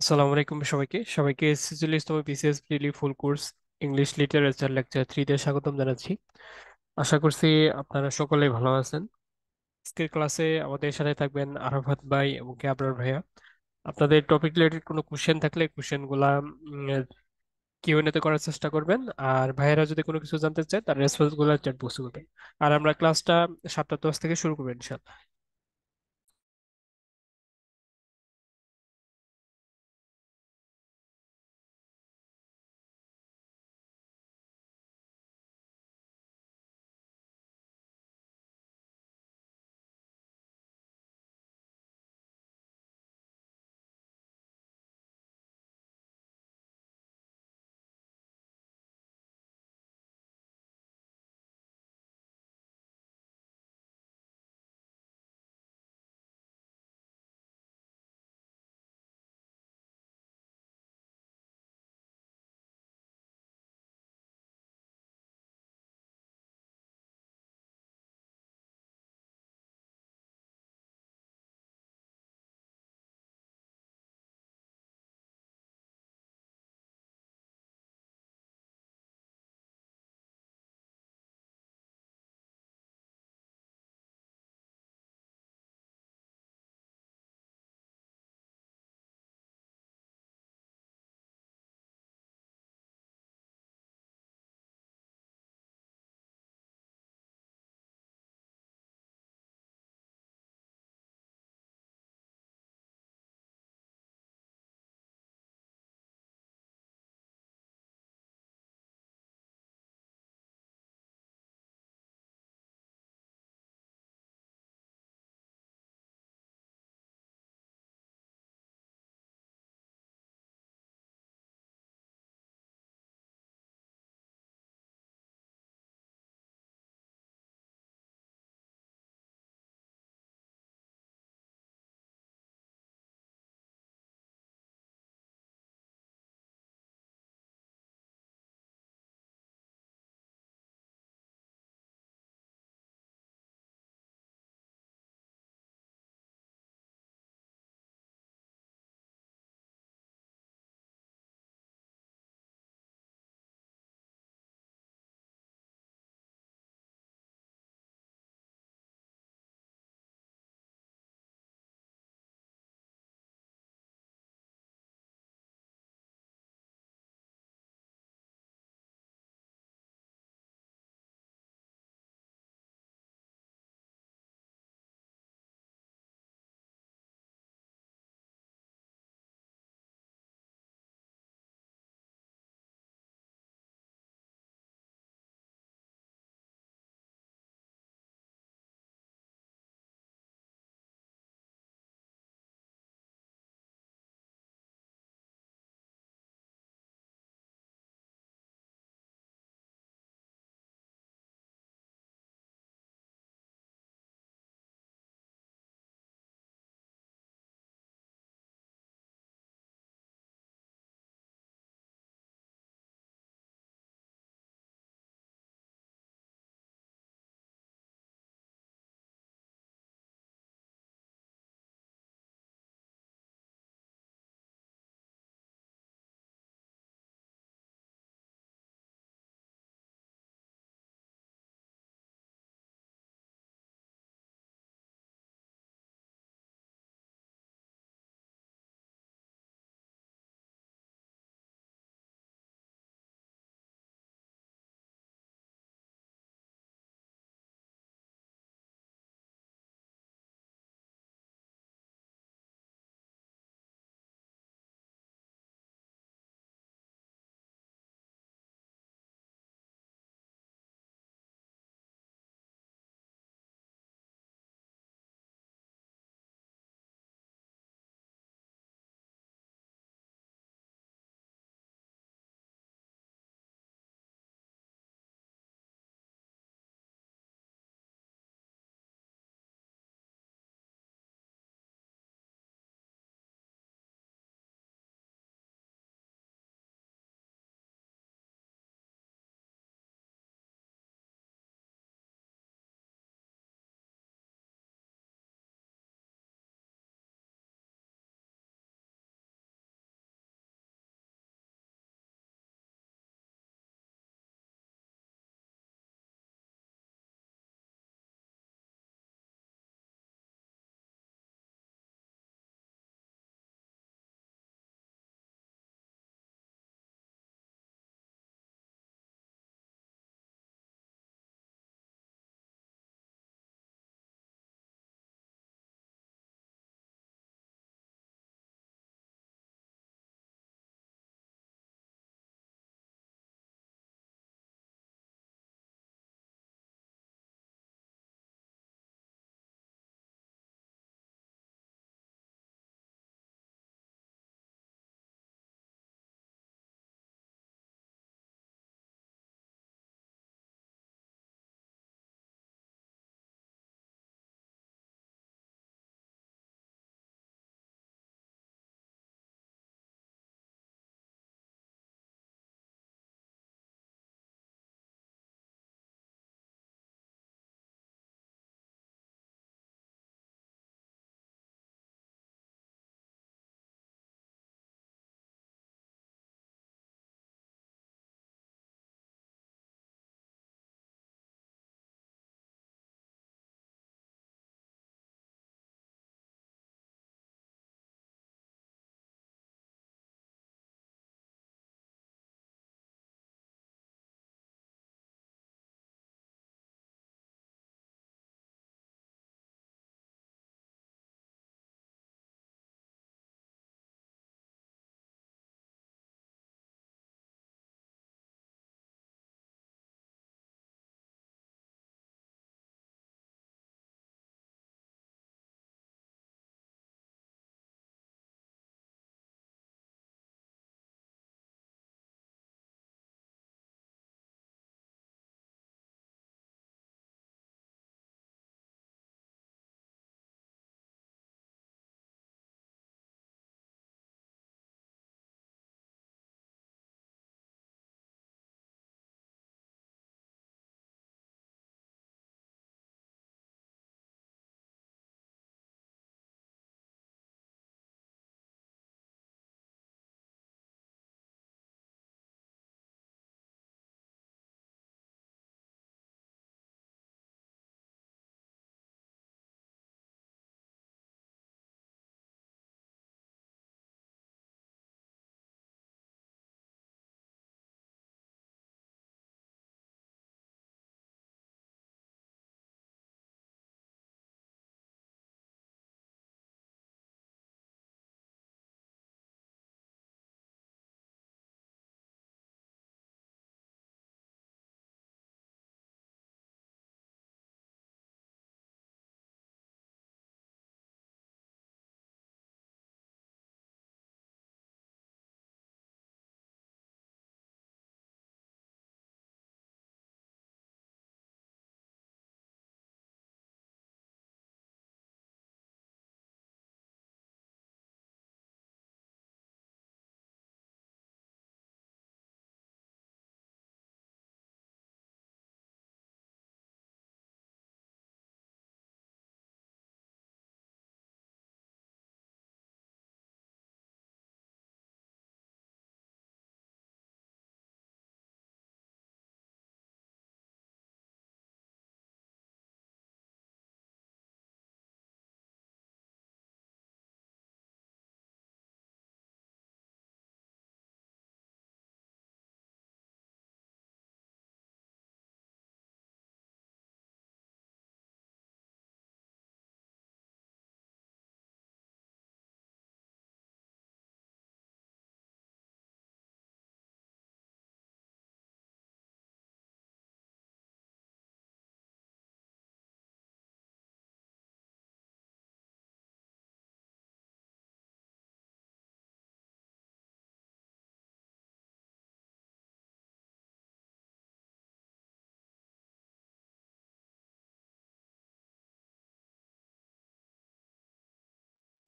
আসসালামু আলাইকুম সবাইকে সবাইকে 46তম BCS preli full course English literature lecture 3 তে স্বাগতম জানাচ্ছি। আশা করছি আপনারা সকলেই ভালো আছেন। আজকের ক্লাসে আমাদের সাথে থাকবেন আরাফাত ভাই এবং কে আবরার ভাইয়া। আপনাদের টপিক রিলেটেড কোনো কোশ্চেন থাকলে কোশ্চেন গুলা কিউএনএ তে করার চেষ্টা করবেন। আর ভাইয়েরা যদি কোনো কিছু জানতে চায় তার রেসপন্স গুলো চ্যাট বক্সে করবেন। আর আমরা ক্লাসটা 7:10 থেকে শুরু করবেন ইনশাআল্লাহ।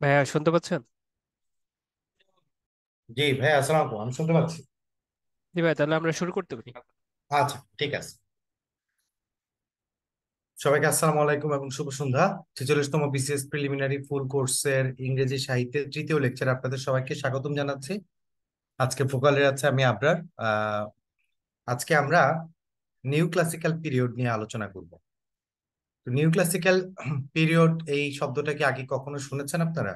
ভাইয়া শুনতে পাচ্ছেন? জি ভাই, আসসালামু আলাইকুম। আমি শুনতে পাচ্ছি। জি ভাই, তাহলে আমরা শুরু করতে পারি। আচ্ছা, ঠিক আছে। সবাইকে আসসালামু আলাইকুম এবং শুভ সন্ধ্যা। 46তম বিসিএস প্রিলিমিনারি ফুল কোর্সের ইংরেজি সাহিত্যের তৃতীয় লেকচার আপনাদের সবাইকে স্বাগতম জানাচ্ছি। আজকে ফোকালে আছে আমি আবরার। আহ, আজকে আমরা নিউ ক্লাসিক্যাল পিরিয়ড নিয়ে আলোচনা করব। তো নিউ ক্লাসিক্যাল পিরিয়ড এই শব্দটা কি আগে কখনো শুনেছেন আপনারা?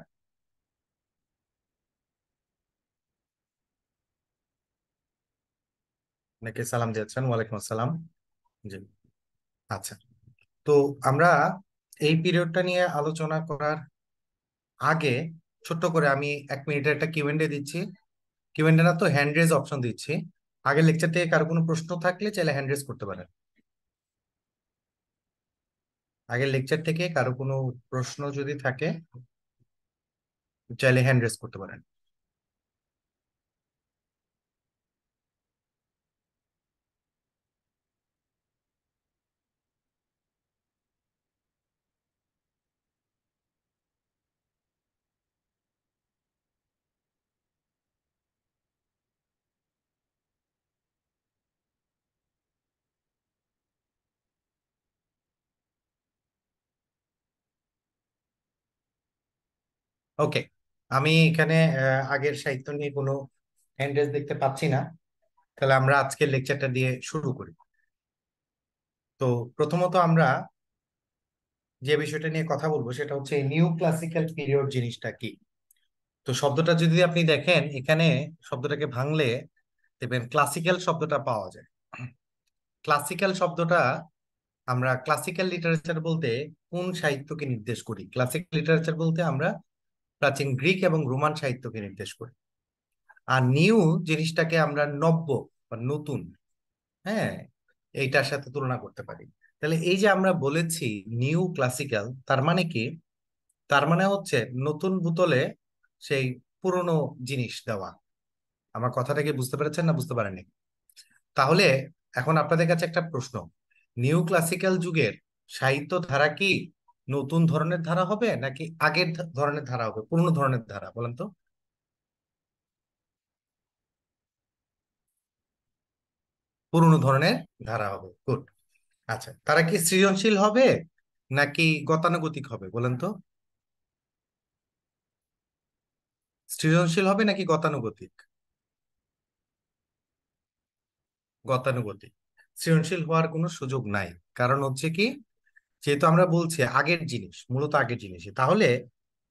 নাকি সালাম দিয়েছেন? ওয়ালাইকুম আসসালাম। জি। আচ্ছা। তো আমরা এই পিরিয়ডটা নিয়ে আলোচনা করার আগে ছোট্ট করে আমি 1 মিনিটের একটা কিউএনডে দিচ্ছি। কিউএনডে না তো হ্যান্ড রেজ অপশন দিচ্ছি। আগের লেকচার থেকে কারো কোনো প্রশ্ন থাকলে চাইলে হ্যান্ড রেজ করতে পারেন। আগের লেকচার থেকে কারো কোনো প্রশ্ন যদি থাকে চাইলে হ্যান্ড রেজ করতে পারেন। ওকে। আমি এখানে আগের সাহিত্য নিয়ে কোনো হ্যান্ড রেজ দেখতে পাচ্ছি না। তাহলে আমরা আজকের লেকচারটা দিয়ে শুরু করি। তো প্রথমত আমরা যে বিষয়টা নিয়ে কথা বলবো সেটা হচ্ছে নিউ ক্লাসিক্যাল পিরিয়ড জিনিসটা কি। তো শব্দটা যদি আপনি দেখেন এখানে, শব্দটাকে ভাঙলে দেখবেন ক্লাসিক্যাল শব্দটা পাওয়া যায়। ক্লাসিক্যাল শব্দটা আমরা ক্লাসিক্যাল লিটারেচার বলতে কোন সাহিত্যকে নির্দেশ করি? ক্লাসিক্যাল লিটারেচার বলতে আমরা প্রাচীন গ্রিক এবং রোমান সাহিত্যকে নির্দেশ করি। আর নিউ জিনিসটাকে আমরা নব্য বা নতুন, হ্যাঁ, এইটার সাথে তুলনা করতে পারি। তাহলে এই যে আমরা বলেছি নিউ ক্লাসিক্যাল, তার মানে কি? তার মানে হচ্ছে নতুন বোতলে সেই পুরনো জিনিস দেওয়া। আমার কথাটাকে বুঝতে পেরেছেন না বুঝতে পারেননি? তাহলে এখন আপনাদের কাছে একটা প্রশ্ন। নিউ ক্লাসিক্যাল যুগের সাহিত্য ধারা কি নতুন ধরনের ধারা হবে নাকি আগের ধরনের ধারা হবে, পুরনো ধরনের ধারা? বলেন তো। পুরনো ধরনের ধারা হবে। গুড। আচ্ছা, তারা কি সৃজনশীল হবে নাকি গতানুগতিক হবে বলেন তো? সৃজনশীল হবে নাকি গতানুগতিক? গতানুগতিক। সৃজনশীল হওয়ার কোনো সুযোগ নাই। কারণ হচ্ছে কি, যেহেতু আমরা বলছি আগের জিনিস, মূলত আগের জিনিসই, তাহলে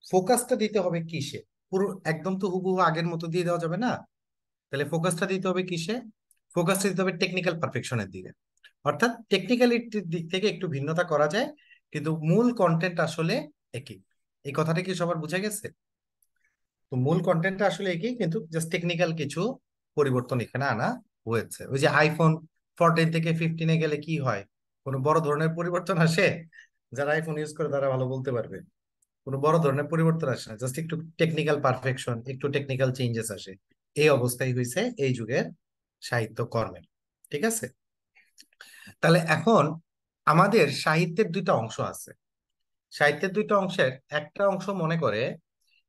ফোকাসটা দিতে হবে কিসে? পুরো একদম তো হুবহু আগের মতো দিয়ে দেওয়া যাবে না। তাহলে ফোকাসটা দিতে হবে কিসে? ফোকাসটা দিতে হবে টেকনিক্যাল পারফেকশনের দিকে। অর্থাৎ টেকনিক্যালিটির দিক থেকে একটু ভিন্নতা করা যায়, কিন্তু মূল কন্টেন্ট আসলে একই। এই কথাটা কি সবার বুঝা গেছে? তো মূল কন্টেন্টটা আসলে একই, কিন্তু জাস্ট টেকনিক্যাল কিছু পরিবর্তন এখানে আনা হয়েছে। ওই যে আইফোন 14 থেকে 15-এ গেলে কি হয়? কোনো বড় ধরনের পরিবর্তন আসে? যারা আইফোন ইউজ করে তারা ভালো বলতে পারবে। কোনো বড় ধরনের পরিবর্তন আসে না, জাস্ট একটু টেকনিক্যাল পারফেকশন, একটু টেকনিক্যাল চেঞ্জেস আসে। এই অবস্থাই হয়েছে এই যুগের সাহিত্য কর্মের। ঠিক আছে। তাহলে এখন আমাদের সাহিত্যের দুইটা অংশ আছে। সাহিত্যের দুইটা অংশের একটা অংশ মনে করে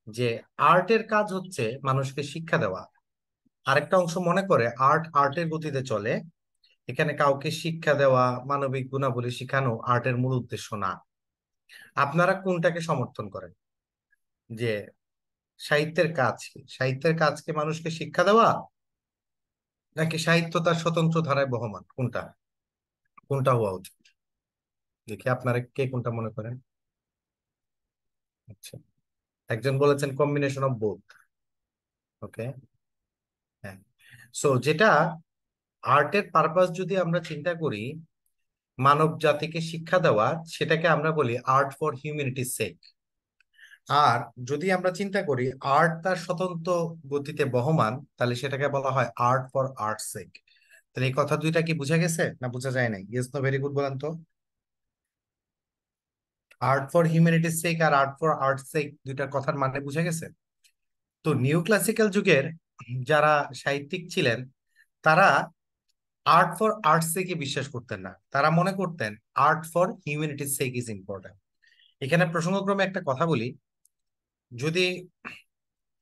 যে আর্টের কাজ হচ্ছে মানুষকে শিক্ষা দেওয়া। আরেকটা অংশ মনে করে আর্টের গতিতে চলে। এখানে কাউকে শিক্ষা দেওয়া, মানবিক গুণাবলী শেখানো আর্টের মূল উদ্দেশ্য না। আপনারা কোনটাকে সমর্থন করেন? যে সাহিত্যের কাজ কি? সাহিত্যের কাজকে মানুষকে শিক্ষা দেওয়া, নাকি সাহিত্য তার স্বতন্ত্র ধারায় বহমান? কোনটা কোনটা হওয়া উচিত? দেখি আপনারা কে কোনটা মনে করেন। আচ্ছা, একজন বলেছেন কম্বিনেশন অফ বোথ। ওকে। হ্যাঁ। সো যেটা আর্টের পারপাস যদি আমরা চিন্তা করি মানব জাতিকে শিক্ষা দেওয়া, সেটাকে আমরা বলি আর্ট ফর হিউম্যানিটির সেক। আর যদি আমরা চিন্তা করি আর্ট তার স্বতন্ত্র গতিতে বহমান, তাহলে সেটাকে বলা হয় আর্ট ফর আর্ট সেক। তাহলে এই কথা দুইটা কি বোঝা গেছে না বোঝা যায় নাই? ইয়েস নো ভেরি গুড বলেন তো। আর্ট ফর হিউম্যানিটির সেক আর আর্ট ফর আর্ট সেক দুইটার কথার মানে বুঝা গেছে। তো নিউ ক্লাসিক্যাল যুগের যারা সাহিত্যিক ছিলেন তারা আর্ট ফর আর্ট সেকে বিশ্বাস করতেন না। তারা মনে করতেন আর্ট ফর হিউম্যানিটির সেক ইজ ইম্পর্টেন্ট। এখানে প্রসঙ্গক্রমে একটা কথা বলি, যদি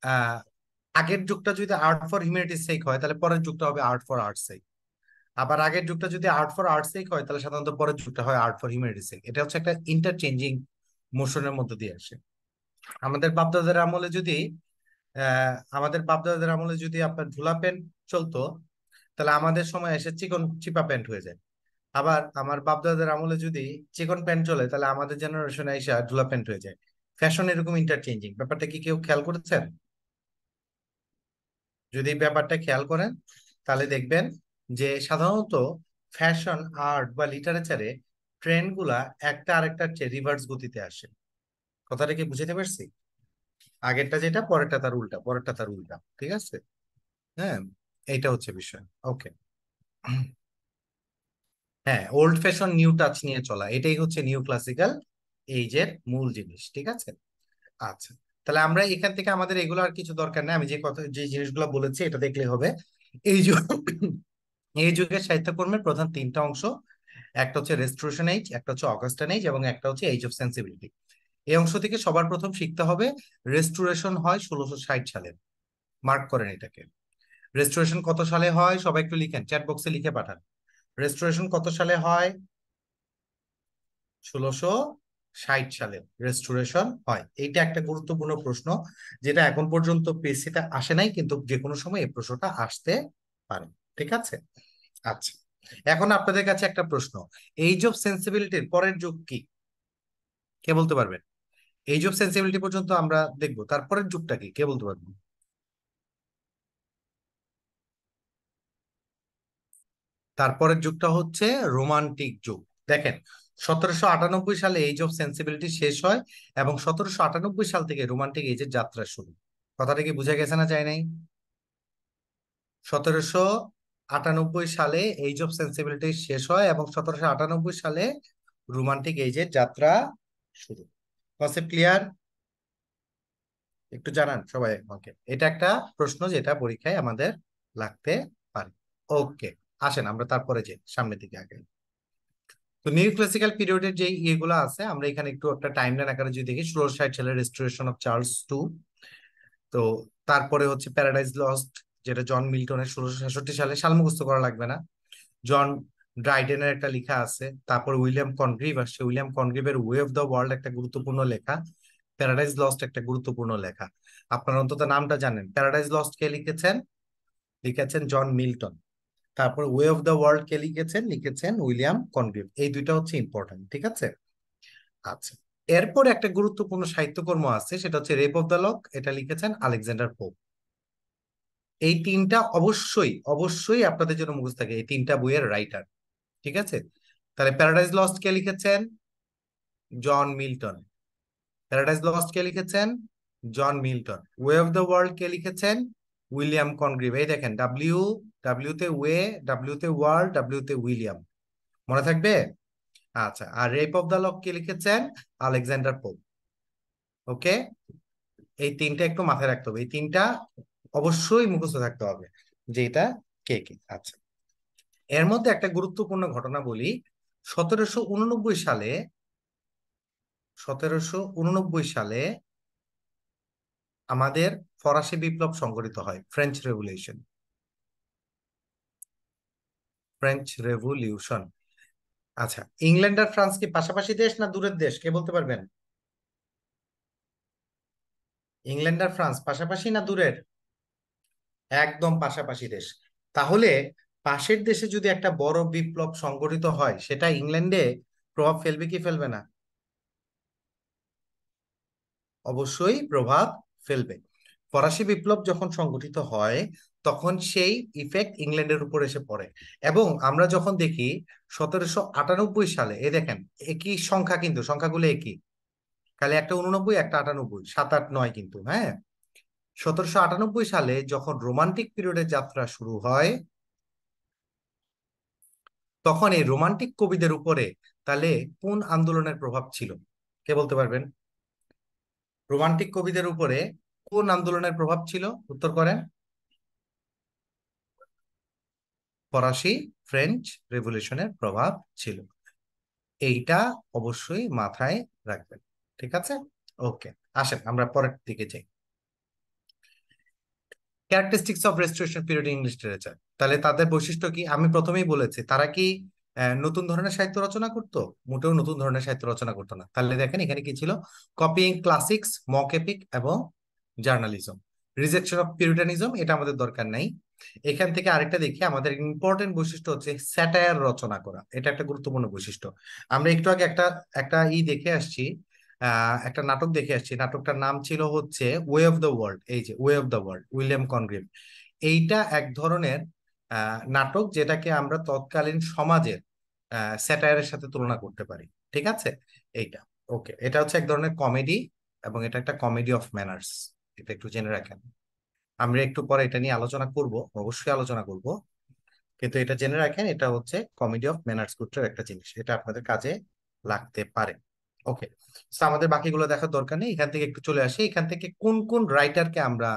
আহ আগের যুগটা যদি আর্ট ফর হিউম্যানিটির সেক হয়, তাহলে পরের যুগটা হবে আর্ট ফর আর্টস সেক। আবার আগের যুগটা যদি আর্ট ফর আর্টস সেক হয়, তাহলে সাধারণত পরের যুগটা হয় আর্ট ফর হিউম্যানিটির সেক। এটা হচ্ছে একটা ইন্টারচেঞ্জিং মোশনের মধ্যে দিয়ে আসে। আমাদের বাপদাদার আমলে যদি আমাদের বাপদাদাদের আমলে যদি আপনার ঢোলা প্যান্ট চলতো, তাহলে আমাদের সময় এসে চিকন চিপা প্যান্ট হয়ে যায়। আবার আমার বাপদাদাদের আমলে যদি চিকন প্যান্ট চলে, তাহলে আমাদের জেনারেশনে এসে ঢোলা প্যান্ট হয়ে যায়। ফ্যাশন এরকম ইন্টারচেঞ্জিং, ব্যাপারটা কি কেউ খেয়াল করেছেন? যদি ব্যাপারটা খেয়াল করেন, তাহলে দেখবেন যে সাধারণত ফ্যাশন, আর্ট বা লিটারেচারে ট্রেন্ড গুলা একটা আরেকটার চেয়ে রিভার্স গতিতে আসে। কথাটা কি বুঝতে পারছি? আগেরটা যেটা, পরেরটা তার উল্টা, পরেরটা তার উল্টা, ঠিক আছে? হ্যাঁ, এইটা হচ্ছে বিষয়। ওকে। হ্যাঁ, ওল্ড ফ্যাশন নিউ টাচ নিয়ে চলা, এটাই হচ্ছে নিউ ক্লাসিক্যাল এইজের মূল জিনিস, ঠিক আছে? আচ্ছা, তাহলে আমরা এখান থেকে আমাদের এগুলো আর কিছু দরকার নেই, আমি যে কথা যে জিনিসগুলো বলেছি এটা দেখলে হবে। এই যুগ, এই যুগের সাহিত্যকর্মের প্রধান তিনটা অংশ, একটা হচ্ছে রেস্টোরেশন এইজ, একটা হচ্ছে অগাস্টান এইজ, এবং একটা হচ্ছে এইজ অফ সেন্সিবিলিটি। এই অংশ থেকে সবার প্রথম শিখতে হবে রেস্টোরেশন হয় 1660 সালে। মার্ক করেন এটাকে। রেস্টোরেশন কত সালে হয় সবাই একটু লিখেন, চ্যাট বক্সে লিখে পাঠান। রেস্টোরেশন কত সালে হয়? 1660 সালে রেস্টোরেশন হয়। এইটা একটা গুরুত্বপূর্ণ প্রশ্ন, যেটা এখন পর্যন্ত পিএসসিতে আসে নাই, কিন্তু যে কোনো সময় এই প্রশ্নটা আসতে পারে। ঠিক আছে? আচ্ছা, এখন আপনাদের কাছে একটা প্রশ্ন, এইজ অফ সেন্সিবিলিটির পরের যুগ কি? কে বলতে পারবেন? এইজ অফ সেন্সিবিলিটি পর্যন্ত আমরা দেখবো, তারপরের যুগটা কি কে বলতে পারবেন? তারপরের যুগটা হচ্ছে রোমান্টিক যুগ। দেখেন, 1798 সালে এইজ অফ সেন্সিবিলিটি শেষ হয়, এবং 1798 সাল থেকে রোমান্টিক এজের যাত্রা শুরু। কথাটা কি বুঝা গেছে না, যায় নাই? 1798 সালে এইজ অফ সেন্সিবিলিটি শেষ হয়, এবং 1798 সালে রোমান্টিক এজের যাত্রা শুরু। Concept clear? একটু জানান সবাই আমাকে, এটা একটা প্রশ্ন যেটা পরীক্ষায় আমাদের লাগতে পারে। ওকে, আসেন আমরা তারপরে যে সামনের দিকে আগে। তো নিউ ক্লাসিক্যাল পিরিয়ডের যে ইয়েগুলো আছে, আমরা এখানে একটু একটা টাইমলাইন আকারে যদি দেখি, 1660 সালে রেস্টোরেশন অফ চার্লস টু। তো তারপরে হচ্ছে প্যারাডাইজ লস্ট, যেটা জন মিল্টনের 1666 সালে, সাল মুখস্থ করা লাগবে না। জন ড্রাইডেনের একটা লেখা আছে। তারপর উইলিয়াম কনগ্রিভ আসছে, উইলিয়াম কনগ্রিভের ওয়ে অফ দ্য ওয়ার্ল্ড একটা গুরুত্বপূর্ণ লেখা। প্যারাডাইজ লস্ট একটা গুরুত্বপূর্ণ লেখা। আপনারা অন্তত নামটা জানেন, প্যারাডাইজ লস্ট কে লিখেছেন? লিখেছেন জন মিল্টন। তারপর ওয়ে অফ দ্য ওয়ার্ল্ড কে লিখেছেন? লিখেছেন উইলিয়াম কনগ্রিভ। এই দুইটা হচ্ছে ইম্পর্টেন্ট, ঠিক আছে? আচ্ছা, এরপর একটা গুরুত্বপূর্ণ সাহিত্যকর্ম আছে, সেটা হচ্ছে রেপ অফ দ্য লক, এটা লিখেছেন আলেকজান্ডার পোপ। এই তিনটা অবশ্যই অবশ্যই আপনাদের জন্য মুখস্থ থাকে, এই তিনটা বইয়ের রাইটার। ঠিক আছে? তাহলে প্যারাডাইজ লস্ট কে লিখেছেন? John Milton. প্যারাডাইজ লস্ট কে লিখেছেন? John Milton. Way of the world কে লিখেছেন? William Congreve. এই দেখেন, ডাব্লিউ, ডাব্লিউ তে ওয়ে, ডাব্লিউ তে ওয়ার্ল্ড, ডাব্লিউ তে উইলিয়াম। মনে থাকবে? আচ্ছা, আর রেপ অফ দ্য লক কে লিখেছেন? Alexander pope. ওকে, এই তিনটা একটু মাথায় রাখতে হবে, এই তিনটা অবশ্যই মুখস্থ থাকতে হবে যে এটা কে কে। আচ্ছা, এর মধ্যে একটা গুরুত্বপূর্ণ ঘটনা বলি। 1789 সালে, 1789 সালে আমাদের ফরাসি বিপ্লব সংঘটিত হয়, ফ্রেঞ্চ রেভলিউশন। French revolution. আচ্ছা, ইংল্যান্ড আর ফ্রান্স কি পাশাপাশি দেশ না দূরের দেশ, কে বলতে পারবেন? ইংল্যান্ড আর ফ্রান্স পাশাপাশি না দূরের? একদম পাশাপাশি দেশ। তাহলে পাশের দেশে যদি একটা বড় বিপ্লব সংঘটিত হয়, সেটা ইংল্যান্ডে প্রভাব ফেলবে কি ফেলবে না? অবশ্যই প্রভাব ফেলবে। ফরাসি বিপ্লব যখন সংগঠিত হয়, তখন সেই ইফেক্ট ইংল্যান্ডের উপর এসে পড়ে। এবং আমরা যখন দেখি 1798 সালে, এই দেখেন, একই সংখ্যা, কিন্তু সংখ্যাগুলো একই, খালি একটা 89 একটা 98, 7 8 9 কিন্তু, হ্যাঁ। 1798 সালে যখন রোমান্টিক পিরিয়ডের যাত্রা শুরু হয়, তখন এই রোমান্টিক কবিদের উপরে তাহলে কোন আন্দোলনের প্রভাব ছিল? কে বলতে পারবেন? রোমান্টিক কবিদের উপরে কোন আন্দোলনের প্রভাব ছিল? উত্তর করেন। ফরাসি ফ্রেঞ্চ রেভলিউশনের প্রভাব ছিল। এইটা অবশ্যই মাথায় রাখবেন। ঠিক আছে? ওকে, আসেন আমরা পরের দিকে যাই। Characteristics of restoration period English literature, তাহলে তাদের বৈশিষ্ট্য কি? আমি প্রথমেই বলেছি, তারা কি নতুন ধরনের সাহিত্য রচনা করতো? মোটেও নতুন ধরনের সাহিত্য রচনা করতো না। তাহলে দেখেন এখানে কি ছিল: কপিং ক্লাসিক্স, মক এপিক এবং জার্নালিজম। রিজেকশন অফ পিউরিটানিজম, এটা আমাদের দরকার নাই। এখান থেকে আরেকটা দেখি, আমাদের ইম্পর্টেন্ট বৈশিষ্ট্য হচ্ছে স্যাটায়ার রচনা করা, এটা একটা গুরুত্বপূর্ণ বৈশিষ্ট্য। আমরা একটু আগে একটা একটা দেখে আসছি, একটা নাটক দেখে আসছি, নাটকটার নাম ছিল হচ্ছে ওয়ে অফ দ্য ওয়ার্ল্ড। এই যে way of the world, William Congreve. এইটা এক ধরনের নাটক যেটাকে আমরা তৎকালীন সমাজের স্যাটায়ারের সাথে তুলনা করতে পারি। ঠিক আছে, এইটা ওকে, এটা হচ্ছে এক ধরনের কমেডি, এবং এটা একটা কমেডি অফ ম্যানার্স, এটা একটু জেনে রাখেন। আমরা একটু পরে এটা নিয়ে আলোচনা করব, অবশ্যই আলোচনা করব, কিন্তু এটা জেনে রাখেন এটা হচ্ছে কমেডি অফ ম্যানার্স গোত্রের একটা জিনিস, এটা আপনাদের কাজে লাগতে পারে। ওকে, তো আমাদের বাকিগুলো দেখার দরকার নেই, এখান থেকে একটু চলে আসি, এখান থেকে কোন কোন রাইটারকে আমরা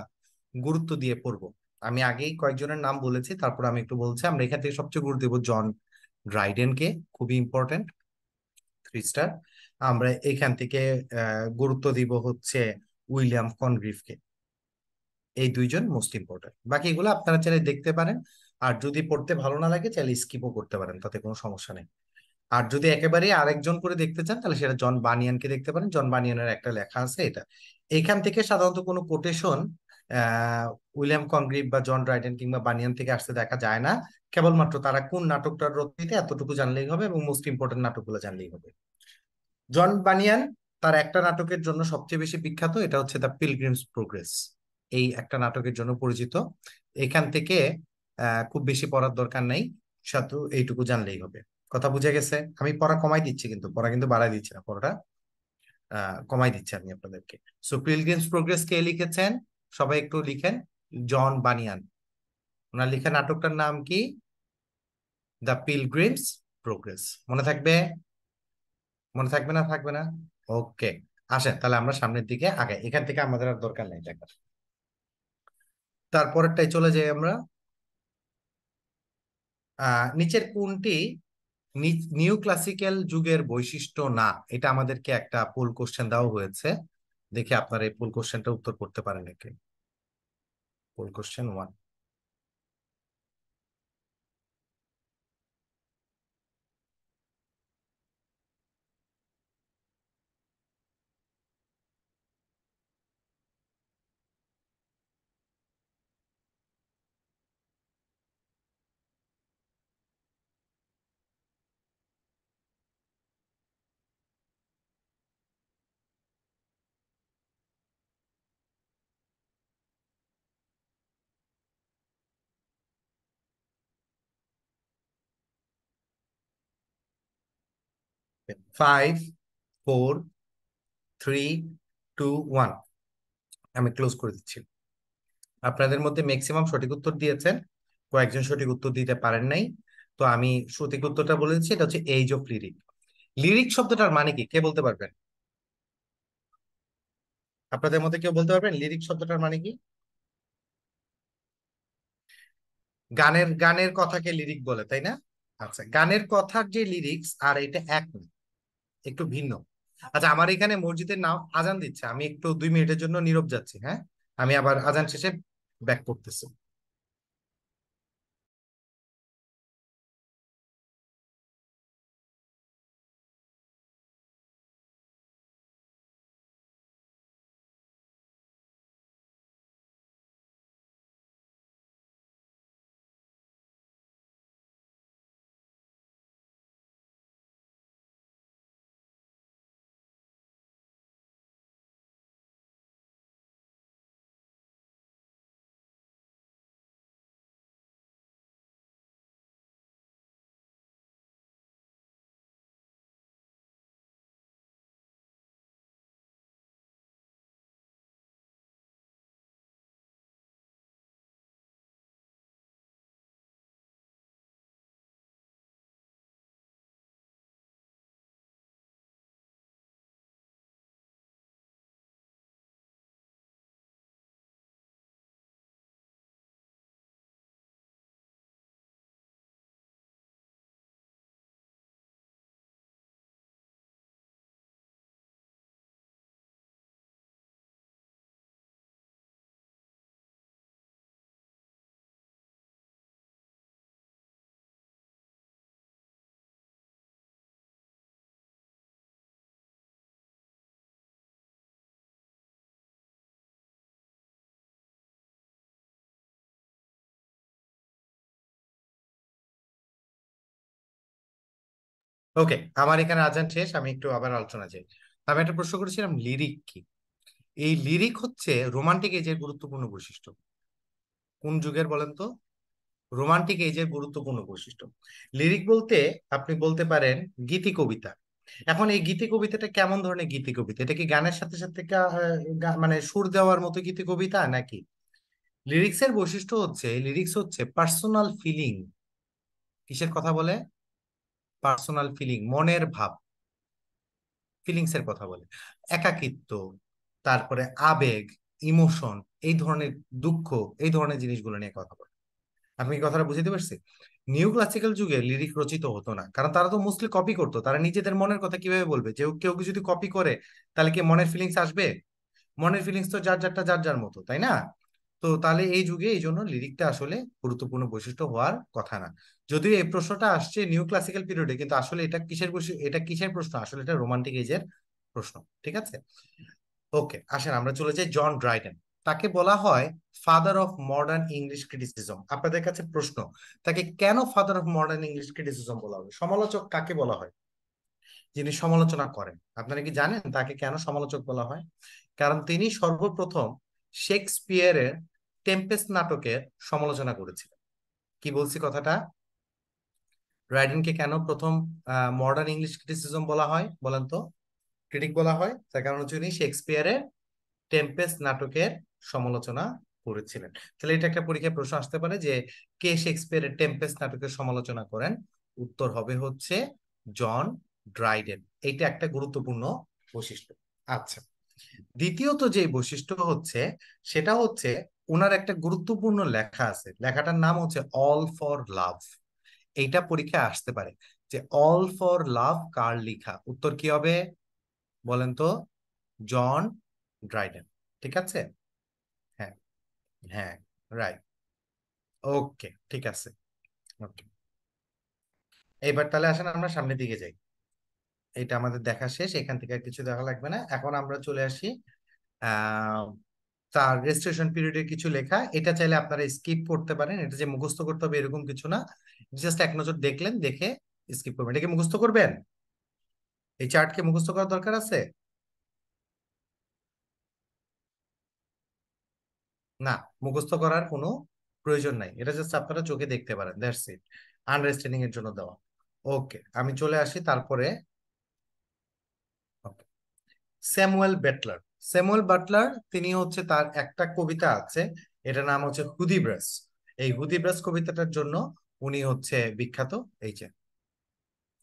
গুরুত্ব দিয়ে পড়বো। আমি আগেই কয়েকজনের নাম বলেছি, তারপর আমি একটু বলছি। আমরা এখান থেকে সবচেয়ে গুরুত্ব দেবো জন ড্রাইডেনকে, খুবই ইম্পর্টেন্ট, 3 স্টার। আমরা এখান থেকে গুরুত্ব দিব হচ্ছে উইলিয়াম কনগ্রিভকে। এই দুইজন মোস্ট ইম্পর্টেন্ট, বাকি এগুলো আপনারা চাইলে দেখতে পারেন। আর যদি পড়তে ভালো না লাগে চাইলে স্কিপও করতে পারেন, তাতে কোনো সমস্যা নেই। আর যদি একেবারে আরেকজন করে দেখতে চান তাহলে সেটা জন বানিয়ানকে দেখতে পারেন, জন বানিয়ানের একটা লেখা আছে এটা। এখান থেকে সাধারণত কোনো কোটেশন আহ উইলিয়াম কনগ্রিভ বা জন ড্রাইডেন কিংবা বানিয়ান থেকে আসতে দেখা যায় না। কেবলমাত্র তারা কোন নাটকটার রচয়িতা এতটুকু জানলেই হবে, এবং মোস্ট ইম্পর্টেন্ট নাটকগুলো জানলেই হবে। জন বানিয়ান তার একটা নাটকের জন্য সবচেয়ে বেশি বিখ্যাত, এটা হচ্ছে দ্য পিলগ্রিমস প্রোগ্রেস। এই একটা নাটকের জন্য পরিচিত। এখান থেকে খুব বেশি পড়ার দরকার নাই, শুধু এইটুকু জানলেই হবে। কথা বুঝে গেছে? আমি পড়া কমাই দিচ্ছি, কিন্তু পড়া কিন্তু বাড়াই দিচ্ছি না, পড়াটা কমাই দিচ্ছি আমি আপনাদেরকে। সো পিলগ্রিমস প্রোগ্রেস কে লিখেছেন? সবাই একটু লিখেন। জন বানিয়ান। ওনার লেখা নাটকটার নাম কি? The Pilgrim's Progress. মনে থাকবে? মনে থাকবে না? থাকবে না? ওকে, আসেন তাহলে আমরা সামনের দিকে আগে, এখান থেকে আমাদের আর দরকার নেই দেখার। তারপরেরটাই চলে যাই আমরা। নিচের কোনটি নিউ ক্লাসিক্যাল যুগের বৈশিষ্ট্য না? এটা আমাদেরকে একটা পুল কোশ্চেন দেওয়া হয়েছে, দেখি আপনারা এই পুল কোশ্চেনটা উত্তর করতে পারেন নাকি। পুল কোশ্চেন 1। 5, 4, 3, 2, 1, আমি ক্লোজ করে দিচ্ছি। আপনাদের মধ্যে ম্যাক্সিমাম সঠিক উত্তর দিয়েছেন, কয়েকজন সঠিক উত্তর দিতে পারেন নাই। তো আমি সঠিক উত্তরটা বলে দিচ্ছি, এটা হচ্ছে এজ অফ লিরিক। লিরিক শব্দটার মানে কি কে বলতে পারবেন? আপনাদের মধ্যে কেউ বলতে পারবেন লিরিক শব্দটার মানে কি? গানের গানের কথাকে লিরিক বলে, তাই না? আচ্ছা, গানের কথার যে লিরিক্স আর এটা এক না, একটু ভিন্ন। আচ্ছা, আমার এখানে মসজিদের নাম আজান দিচ্ছে, আমি একটু 2 মিনিটের জন্য নীরব যাচ্ছি, হ্যাঁ? আমি আবার আজান শেষে ব্যাক করতেছি। ওকে, আমার এখানে আজান শেষ, আমি একটু আবার আলোচনা চাই। আমি একটা প্রশ্ন করেছিলাম, লিরিক কি? এই লিরিক হচ্ছে রোমান্টিক এজের গুরুত্বপূর্ণ বৈশিষ্ট্য। কোন যুগের বলেন তো? রোমান্টিক এজের গুরুত্বপূর্ণ বৈশিষ্ট্য। লিরিক বলতে আপনি বলতে পারেন গীতি কবিতা। এখন এই গীতি কবিতাটা কেমন ধরনের গীতি কবিতা? এটা কি গানের সাথে সাথে মানে সুর দেওয়ার মতো গীতি কবিতা নাকি? লিরিক্সের বৈশিষ্ট্য হচ্ছে, লিরিক্স হচ্ছে পার্সোনাল ফিলিং। কিসের কথা বলে? পার্সোনাল ফিলিং, মনের ভাব, ফিলিংস এর কথা বলে। একাকিত্ব, তারপরে আবেগ, ইমোশন, এই ধরনের দুঃখ, এই ধরনের জিনিসগুলো নিয়ে কথা বলে। আমি কি কথাটা বুঝতে পারছি? নিউ ক্লাসিক্যাল যুগে লিরিক রচিত হতো না, কারণ তারা তো মোস্টলি কপি করতো। তারা নিজেদের মনের কথা কিভাবে বলবে? যে কেউ কেউ যদি কপি করে, তাহলে কি মনের ফিলিংস আসবে? মনের ফিলিংস তো যার যারটা যার যার মতো, তাই না? তো তাহলে এই যুগে এই জন্য লিরিকটা আসলে গুরুত্বপূর্ণ বৈশিষ্ট্য হওয়ার কথা না। যদিও এই প্রশ্নটা আসছে নিউ ক্লাসিক্যাল পিরিয়ডে, কিন্তু আসলে এটা কিসের এটা কিসের প্রশ্ন? আসলে এটা রোমান্টিক এজের প্রশ্ন। ঠিক আছে, ওকে, আসেন আমরা চলে যাই জন ড্রাইডেন। তাকে বলা হয় father of modern English criticism. আপনাদের কাছে প্রশ্ন, তাকে কেন father of modern English criticism বলা হয়? সমালোচক কাকে বলা হয়? যিনি সমালোচনা করেন। আপনারা কি জানেন তাকে কেন সমালোচক বলা হয়? কারণ তিনি সর্বপ্রথম শেক্সপিয়ারের টেম্পেস্ট নাটকের সমালোচনা করেছিলেন। কি বলছি কথাটা? ড্রাইডেনকে কেন প্রথম মডার্ন ইংলিশ ক্রিটিসিজম বলা হয় বলেন তো? ক্রিটিক বলা হয় তার কারণ হচ্ছে উনি শেক্সপিয়ারের টেম্পেস্ট নাটকের সমালোচনা করেছিলেন। তাহলে এটা একটা পরীক্ষায় প্রশ্ন আসতে পারে যে কে শেক্সপিয়ারের টেম্পেস্ট নাটকের সমালোচনা করেন? উত্তর হবে হচ্ছে জন ড্রাইডেন। এইটা একটা গুরুত্বপূর্ণ বৈশিষ্ট্য। আচ্ছা, দ্বিতীয়ত যে বৈশিষ্ট্য হচ্ছে, সেটা হচ্ছে ওনার একটা গুরুত্বপূর্ণ লেখা আছে, লেখাটার নাম হচ্ছে অল ফর লাভ। এইটা পরীক্ষায় আসতে পারে যে অল ফর লাভ কার লেখা? উত্তর কি হবে বলেন তো? John Dryden. ঠিক আছে, হ্যাঁ, হ্যাঁ, রাইট। ওকে, ঠিক আছে। ওকে, এইবার তাহলে আসেন আমরা সামনের দিকে যাই। এটা আমাদের দেখা শেষ, এখান থেকে আর কিছু দেখা লাগবে না। এখন আমরা চলে আসি আহ তার রেজিস্ট্রেশন পিরিয়ডের কিছু লেখা। এটা চাইলে আপনারা স্কিপ করতে পারেন, এটা যে মুখস্থ করতে হবে এরকম কিছু না। জাস্ট এক নজর দেখলেন, দেখে স্কিপ করবেন। এটাকে মুখস্থ করবেন? এই চার্টকে মুখস্থ করার দরকার আছে? না, মুখস্থ করার কোনো প্রয়োজন নাই। এটা জাস্ট আপনারা চোখে দেখতে পারেন, দ্যাটস ইট। আন্ডারস্ট্যান্ডিং এর জন্য দেওয়া। ওকে, আমি চলে আসি তারপরে। Samuel Butler. স্যামুয়েল বাটলার তিনি হচ্ছে, তার একটা কবিতা আছে, এটার নাম হচ্ছে হুদিব্রাস। এই হুদিব্রাস কবিতাটার জন্য উনি হচ্ছে বিখ্যাত। এই যে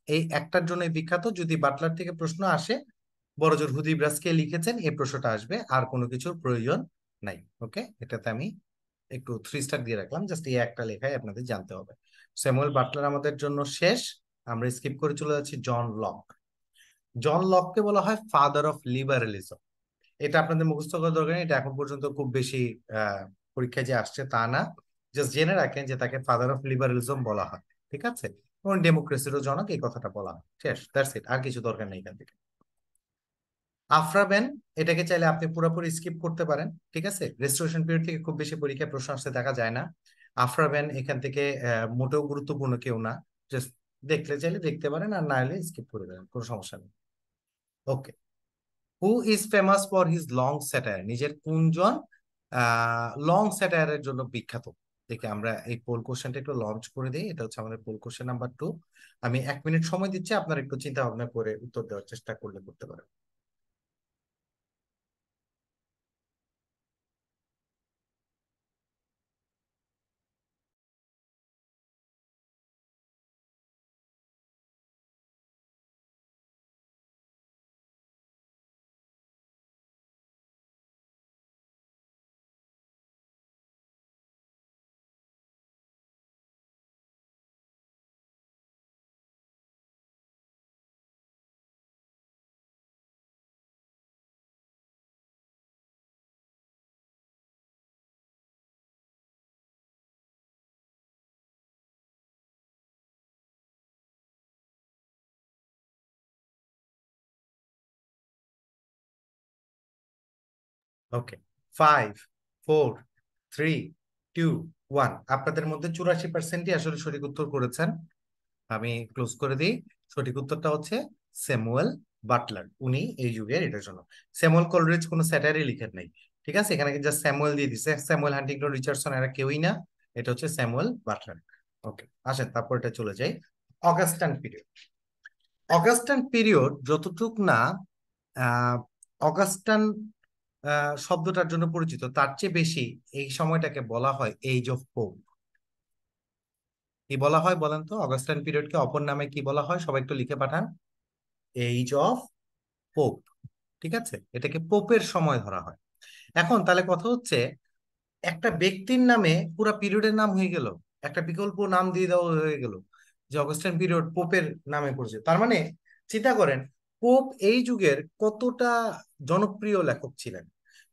এই একটার জন্য বিখ্যাত। যদি বাটলার থেকে প্রশ্ন আসে, বড়জোর হুদিব্রাস কে লিখেছেন, এই প্রশ্নটা আসবে, আর কোনো কিছুর প্রয়োজন নাই। ওকে, এটাতে আমি একটু 3 স্টার দিয়ে রাখলাম, জাস্ট এই একটা লেখায় আপনাদের জানতে হবে। স্যামুয়েল বাটলার আমাদের জন্য শেষ। আমরা স্কিপ করে চলে যাচ্ছি জন লক। জন লককে বলা হয় ফাদার অফ লিবারালিজম। এটা আপনাদের মুখস্থ করার দরকার নেই, এটা এখন পর্যন্ত খুব বেশি আহ পরীক্ষায় যে আসছে তা না। জাস্ট জেনে রাখেন যে তাকে ফাদার অফ লিবারালিজম বলা হয়। ঠিক আছে, এবং ডেমোক্রেসিরও জনক, এই কথাটা বলা হয়। শেষ, দ্যাটস ইট, আর কিছু দরকার নেই এখান থেকে। আফরাবেন, এটাকে চাইলে আপনি পুরোপুরি স্কিপ করতে পারেন। ঠিক আছে, রেস্টোরেশন পিরিয়ড থেকে খুব বেশি পরীক্ষায় প্রশ্ন আসতে দেখা যায় না। আফরাবেন এখান থেকে মোটেও গুরুত্বপূর্ণ কেউ না। জাস্ট দেখলে চাইলে দেখতে পারেন, আর না হলে স্কিপ করে দেবেন, কোনো সমস্যা নেই। Okay, who is famous for his long satire? নিজের কোনজন লং স্যাটায়ারের জন্য বিখ্যাত? দেখে আমরা এই পোল কোশ্চেনটা একটু লঞ্চ করে দিই। এটা হচ্ছে আমাদের পোল কোশ্চেন নাম্বার 2। আমি 1 মিনিট সময় দিচ্ছি, আপনারা একটু চিন্তা ভাবনা করে উত্তর দেওয়ার চেষ্টা করলে করতে পারেন। ওকে, 5, 4, 3, 2, 1। আপনাদের মধ্যে 84%ই আসলে সঠিক উত্তর করেছেন। আমি ক্লোজ করে দিই। সঠিক উত্তরটা হচ্ছে স্যামুয়েল বাটলার। উনি এই যুগের এটার জন্য। স্যামুয়েল কলরিজ কোনো স্যাটারই লিখেন নাই, ঠিক আছে, এখানে জাস্ট স্যামুয়েল দিয়ে দিছে। স্যামুয়েল হান্টিংটন রিচার্ডসন এরা কেউই না, এটা হচ্ছে স্যামুয়েল বাটলার। ওকে, আসেন তারপর এটা চলে যাই। Augustan period. অগাস্টান পিরিয়ড যতটুক না আহ অগাস্টান শব্দটার জন্য পরিচিত, তার চেয়ে বেশি এই সময়টাকে বলা হয় এজ অফ পোপ। কি বলা হয় বলেন তো? অগাস্টান পিরিয়ডকে অপর নামে কি বলা হয়? সবাই একটু লিখে পাঠান। Age of pope. ঠিক আছে, এটাকে পোপের সময় ধরা হয়। এখন তাহলে কথা হচ্ছে, একটা ব্যক্তির নামে পুরা পিরিয়ডের নাম হয়ে গেল, একটা বিকল্প নাম দিয়ে দেওয়া হয়ে গেল যে অগাস্টাইন পিরিয়ড পোপের নামে পড়ছে। তার মানে চিন্তা করেন পোপ এই যুগের কতটা জনপ্রিয় লেখক ছিলেন।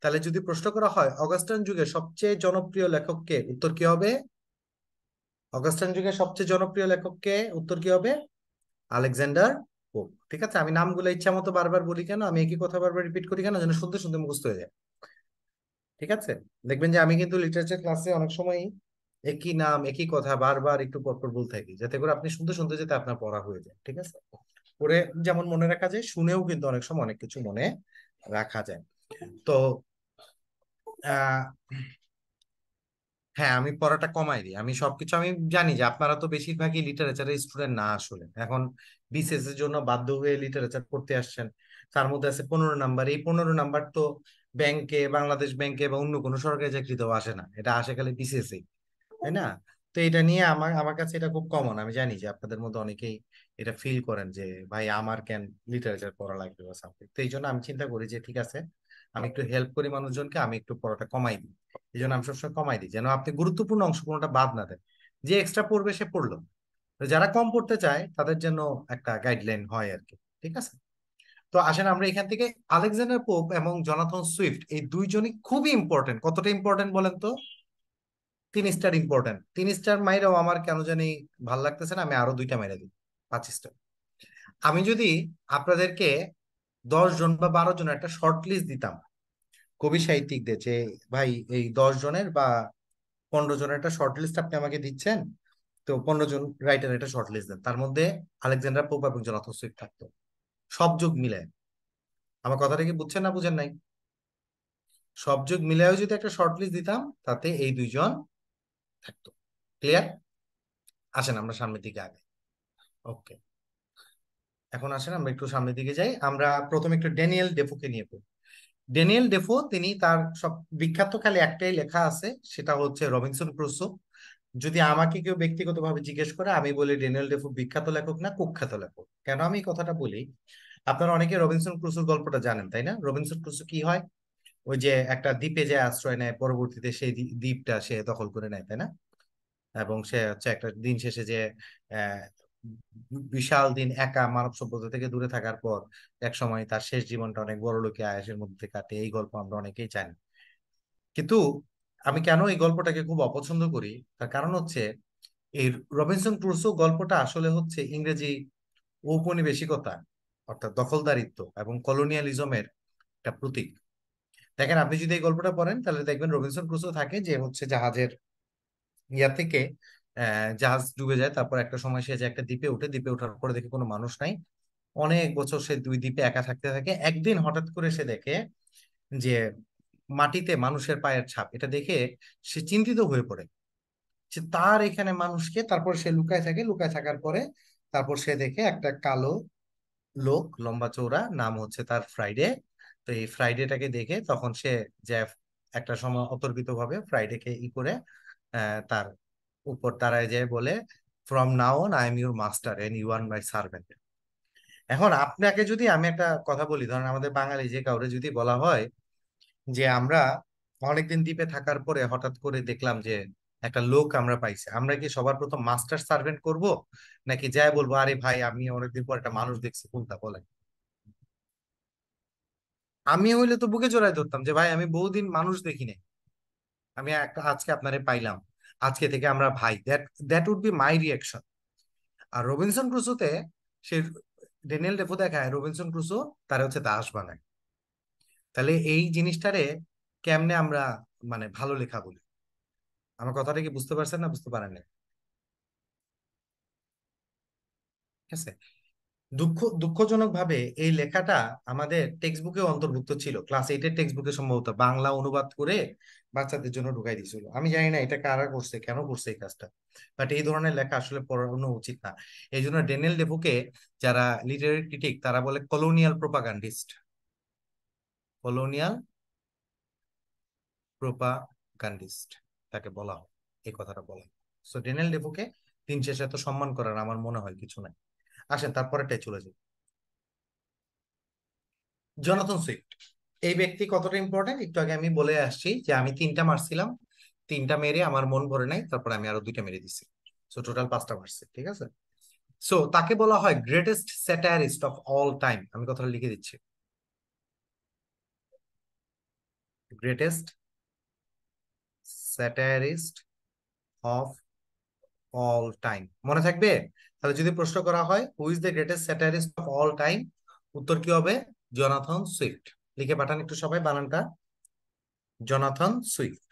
তাহলে যদি প্রশ্ন করা হয় অগাস্টাইন যুগের সবচেয়ে জনপ্রিয় লেখককে, উত্তর কি হবে? অগাস্টাইন যুগের সবচেয়ে জনপ্রিয় লেখককে, উত্তর কি হবে? Alexander pope. ঠিক আছে, আমি নামগুলো ইচ্ছা মতো বারবার বলি কেন, আমি একই কথা বারবার রিপিট করি কেন, যেন শুনতে শুনতে মুখস্থ হয়ে যায়। ঠিক আছে, দেখবেন যে আমি কিন্তু লিটারেচার ক্লাসে অনেক সময় একই নাম একই কথা বারবার একটু পরপর বলতে থাকি, যাতে করে আপনি শুনতে শুনতে যেতে আপনার পড়া হয়ে যায়। ঠিক আছে, পড়ে যেমন মনে রাখা যায়, শুনেও কিন্তু অনেক সময় অনেক কিছু মনে রাখা যায়। তো আহ হ্যাঁ, আমি পড়াটা কমাই দিই, আমি সবকিছু আমি জানি যে আপনারা তো বেশিরভাগই লিটারেচারের স্টুডেন্ট না আসলে, এখন বিসিএস এর জন্য বাধ্য হয়ে লিটারেচার পড়তে আসছেন। তার মধ্যে আছে 15 নাম্বার, এই 15 নাম্বার তো ব্যাংকে, বাংলাদেশ ব্যাংকে বা অন্য কোনো সরকারি চাকরিতেও আসে না, এটা আসে খালি বিসিএস, তাই না? তো এটা নিয়ে আমার আমার কাছে এটা খুব কমন। আমি জানি যে আপনাদের মধ্যে অনেকেই এটা ফিল করেন যে ভাই আমার কেন লিটারেচার পড়া লাগবে বা সামথিং। তো এই জন্য আমি চিন্তা করি যে ঠিক আছে, আমি একটু হেল্প করি মানুষজনকে, আমি একটু পড়াটা কমাই দিই। এই জন্য আমি সবসময় কমাই দিই, যেন আপনি গুরুত্বপূর্ণ অংশ কোনোটা বাদ না দেন। যে এক্সট্রা পড়বে সে পড়লো, তো যারা কম পড়তে চায় তাদের জন্য একটা গাইডলাইন হয় আর কি। ঠিক আছে, তো আসেন আমরা এখান থেকে আলেকজান্ডার পোপ এবং জনাথন সুইফট এই দুইজনই খুবই ইম্পর্টেন্ট। কতটা ইম্পর্টেন্ট বলেন তো? 3 স্টার ইম্পর্টেন্ট। 3 স্টার মাইরাও আমার কেন জানি ভাল লাগতেছে না, আমি আরো 2টা মাইরা দিই, 5 স্টার। আমি যদি আপনাদেরকে 10 জন বা 12 জনের একটা শর্ট লিস্ট দিতাম, কবি সাহিত্যিকদের, যে ভাই এই 10 জনের বা 15 জনের একটা শর্ট লিস্ট আপনি আমাকে দিচ্ছেন, তো 15 জন রাইটার একটা শর্ট লিস্ট দেন, তার মধ্যে আলেকজান্ডার পোপ এবং জোনাথন সুইফট থাকতো, সব যুগ মিলে। আমার কথাটা কি বুঝছেন না বুঝেন নাই? সব যুগ মিলেও যদি একটা শর্ট লিস্ট দিতাম, তাতে এই দুইজন থাকতো। ক্লিয়ার? আসেন আমরা সামনের দিকে আগে। ওকে, এখন আসেন আমরা একটু সামনের দিকে যাই। আমরা প্রথমে একটু ড্যানিয়েল ডেফোকে নিয়ে পড়ি। ড্যানিয়েল ডেফো, তিনি তার সব বিখ্যাত খালি একটাই লেখা আছে, সেটা হচ্ছে রবিনসন ক্রুসো। যদি আমাকে কেউ ব্যক্তিগতভাবে জিজ্ঞেস করে, আমি বলি ড্যানিয়েল ডেফো বিখ্যাত লেখক না, কুখ্যাত লেখক। কেন আমি এই কথাটা বলি? আপনারা অনেকে রবিনসন ক্রুসোর গল্পটা জানেন, তাই না? রবিনসন ক্রুসো কি হয়? ওই যে একটা দ্বীপে যে আশ্রয় নেয়, পরবর্তীতে সেই দ্বীপটা সে দখল করে নেয়, তাই না? এবং সে হচ্ছে একটা দিন শেষে যে আহ, বিশাল দিন একা মানব সভ্যতা থেকে দূরে থাকার পর এক সময় তার শেষ জীবনটা অনেক বড়লোকি আয়েশের মধ্যে কাটে, এই গল্প আমরা অনেকেই জানি। কিন্তু আমি কেন এই গল্পটাকে খুব অপছন্দ করি, তার কারণ হচ্ছে এই রবিনসন ক্রুসো গল্পটা আসলে হচ্ছে ইংরেজি ঔপনিবেশিকতা, অর্থাৎ দখলদারিত্ব এবং কলোনিয়ালিজমের একটা প্রতীক। দেখেন, আপনি যদি এই গল্পটা পড়েন তাহলে দেখবেন রবিনসন ক্রুসো থাকে যে হচ্ছে জাহাজের ইয়া থেকে, জাহাজ ডুবে যায়, তারপর একটা সময় সে যে একটা দ্বীপে উঠে, দ্বীপে ওঠার পরে দেখে কোনো মানুষ নাই। অনেক বছর সে দুই দ্বীপে একা থাকতে থাকে। একদিন হঠাৎ করে সে দেখে যে মাটিতে মানুষের পায়ের ছাপ, এটা দেখে সে চিন্তিত হয়ে পড়ে যে তার এখানে মানুষকে। তারপর সে লুকায় থাকে, লুকায় থাকার পরে তারপর সে দেখে একটা কালো লোক, লম্বা চৌড়া, নাম হচ্ছে তার ফ্রাইডে। তো এই ফ্রাইডেটাকে দেখে তখন সে যে একটা সময় অতর্কিত ভাবে ফ্রাইডেকে করে তার উপর দাঁড়ায় যায়, বলে from now on I am your master and you are my servant. এখন আপনাকে যদি আমি একটা কথা বলি, ধরেন আমাদের বাঙালি যে কাউরে যদি বলা হয় যে আমরা অনেকদিন দ্বীপে থাকার পরে হঠাৎ করে দেখলাম যে একটা লোক আমরা পাইছি, আমরা কি সবার প্রথম মাস্টার সার্ভেন্ট করব, নাকি যাই বলবো আরে ভাই আমি অনেকদিন পর একটা মানুষ দেখছি, কোনটা বলেন? আমি হইলে তো বুকে জড়াই ধরতাম যে ভাই আমি বহুদিন মানুষ দেখি নাই, আমি আজকে আপনারে পাইলাম, আজকে থেকে আমরা ভাই। That that would be my reaction. আর রবিনসন ক্রুসোতে সে, ড্যানিয়েল ডেফো দেখায় রবিনসন ক্রুসো তারা হচ্ছে দাস বানায়। তাহলে এই জিনিসটারে কেমনে আমরা মানে ভালো লেখা বলি? আমার কথাটা কি বুঝতে পারছেন না বুঝতে পারেন না? ঠিক আছে। দুঃখজনক ভাবে এই লেখাটা আমাদের টেক্সট বুকে অন্তর্ভুক্ত ছিল, ক্লাস 8 এর টেক্সট বুকে সম্ভবত বাংলা অনুবাদ করে বাচ্চাদের জন্য ঢুকাই দিয়েছিল। আমি জানি না এটা কারা করছে, কেন করছে এই কাজটা, বাট এই ধরনের লেখা আসলে পড়ানো উচিত না। এই জন্য ড্যানিয়েল ডেফোকে যারা লিটারেরি ক্রিটিক তারা বলে কলোনিয়াল প্রোপাগান্ডিস্ট, কলোনিয়াল প্রোপাগান্ডিস্ট তাকে বলা হয়, এই কথাটা বলা হয়। সো ড্যানিয়েল ডেফোকে দিন শেষে এত সম্মান করার আমার মনে হয় কিছু নাই। আসেন তারপরেটাই চলে যাই। জোনাথন সুইফট এই ব্যক্তি কতটা ইম্পর্টেন্ট একটু আগে আমি বলে আসছি যে আমি 3টা মারছিলাম, 3টা মেরে আমার মন ভরে নাই, তারপর আমি আরো 2টা মেরে দিছি। সো টোটাল 5টা মারছি, ঠিক আছে। সো তাকে বলা হয় greatest satirist of all time. আমি কথাটা লিখে দিচ্ছি, greatest satirist of all time. মনে থাকবে? তাহলে যদি প্রশ্ন করা হয় who is the greatest satirist of all time, উত্তর কি হবে? Jonathan Swift. লিখে পাঠান একটু সবাই বানানটা, Jonathan Swift.